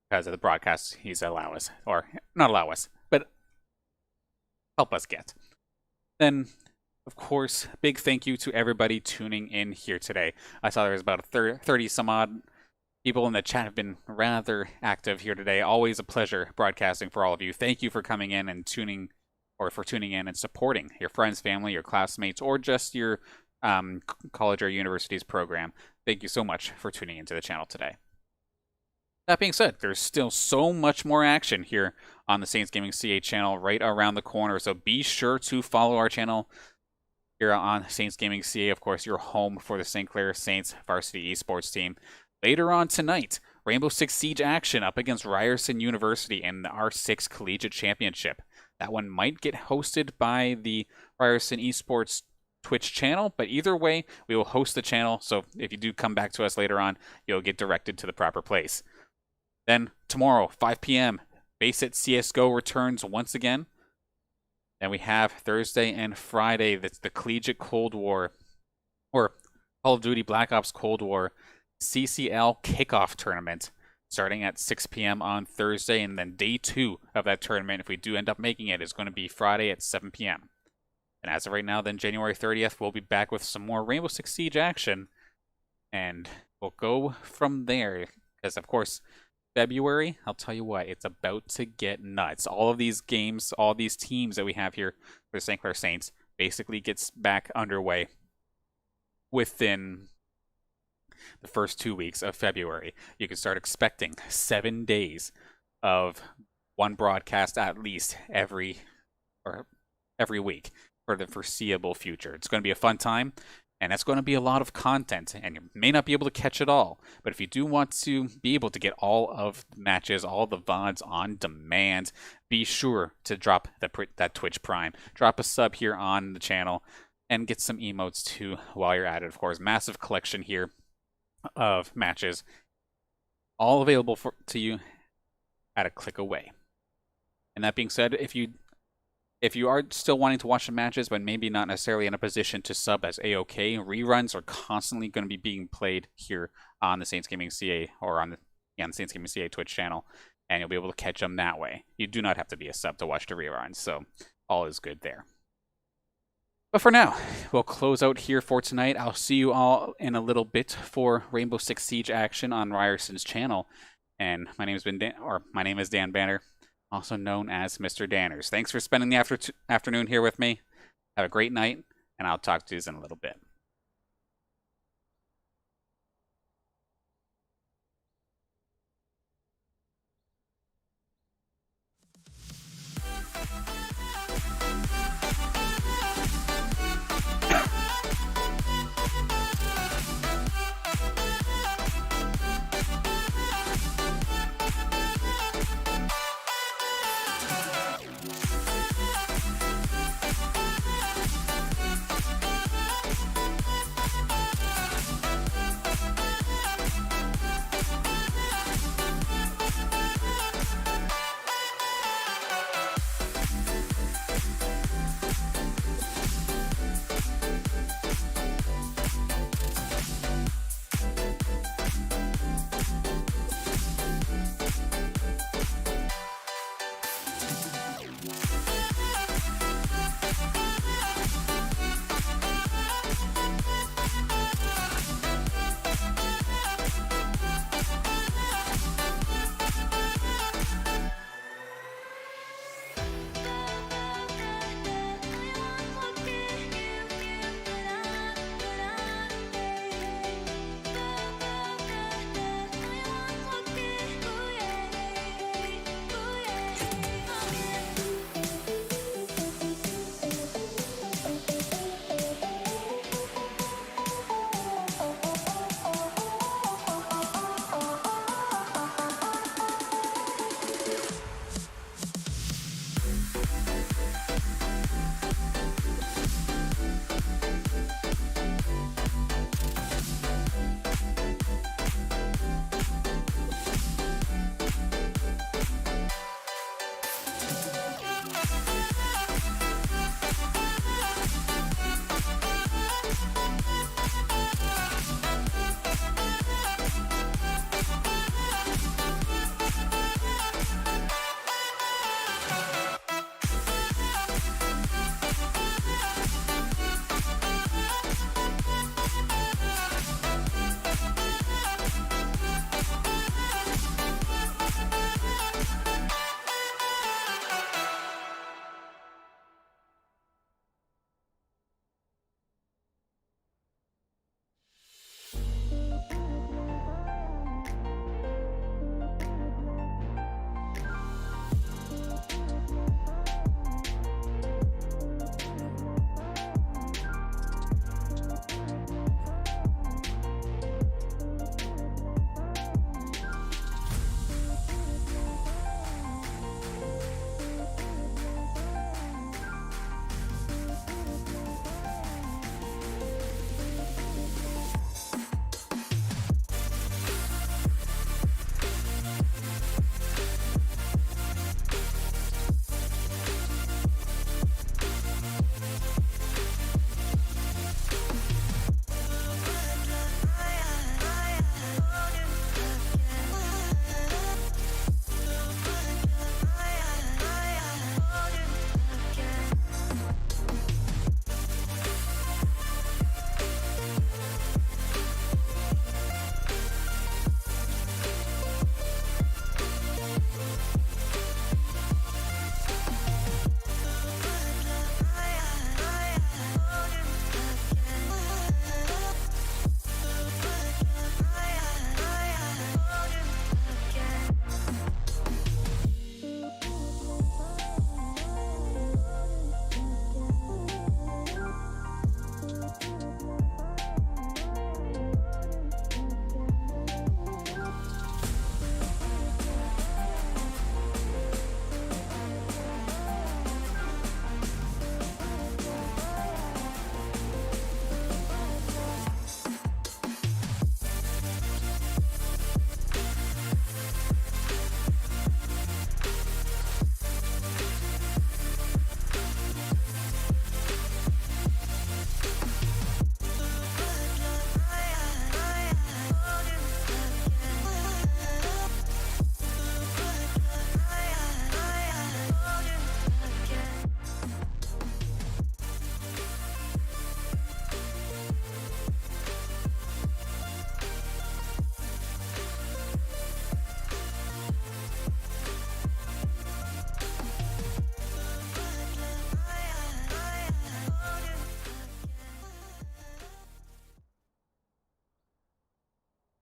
Because of the broadcasts he's allow us, or not allow us, but help us get. Then, of course, big thank you to everybody tuning in here today. I saw there was about 30 some odd people in the chat have been rather active here today. Always a pleasure broadcasting for all of you. Thank you for coming in and tuning in and supporting your friends, family, your classmates, or just your college or university's program. Thank you so much for tuning into the channel today. That being said, there's still so much more action here on the Saints Gaming CA channel right around the corner, so be sure to follow our channel here on Saints Gaming CA. Of course, your home for the St. Clair Saints varsity esports team. Later on tonight, Rainbow Six Siege action up against Ryerson University in the R6 Collegiate Championship. That one might get hosted by the Ryerson Esports Twitch channel, but either way, we will host the channel, so if you do come back to us later on, you'll get directed to the proper place. Then tomorrow, 5 p.m., Base It CSGO returns once again. Then we have Thursday and Friday, that's the Collegiate Cold War, or Call of Duty Black Ops Cold War CCL Kickoff Tournament, starting at 6 p.m. on Thursday, and then day 2 of that tournament, if we do end up making it, is going to be Friday at 7 p.m. And as of right now, then January 30th, we'll be back with some more Rainbow Six Siege action, and we'll go from there, because of course, February, I'll tell you what, it's about to get nuts. All of these games, all these teams that we have here for the St. Clair Saints basically gets back underway within the first 2 weeks of February. You can start expecting 7 days of one broadcast at least every week for the foreseeable future. It's going to be a fun time, and it's going to be a lot of content, and you may not be able to catch it all. But if you do want to be able to get all of the matches, all the VODs on demand, be sure to drop that Twitch Prime. Drop a sub here on the channel, and get some emotes too while you're at it. Of course, massive collection here of matches, all available to you at a click away. And that being said, if you are still wanting to watch the matches, but maybe not necessarily in a position to sub as A-OK, reruns are constantly going to be being played here on the Saints Gaming CA, or on the Saints Gaming CA Twitch channel, and you'll be able to catch them that way. You do not have to be a sub to watch the reruns, so all is good there. But for now, we'll close out here for tonight. I'll see you all in a little bit for Rainbow Six Siege action on Ryerson's channel. And my name is Dan Banner, also known as Mr. Danners. Thanks for spending the afternoon here with me. Have a great night, and I'll talk to you in a little bit.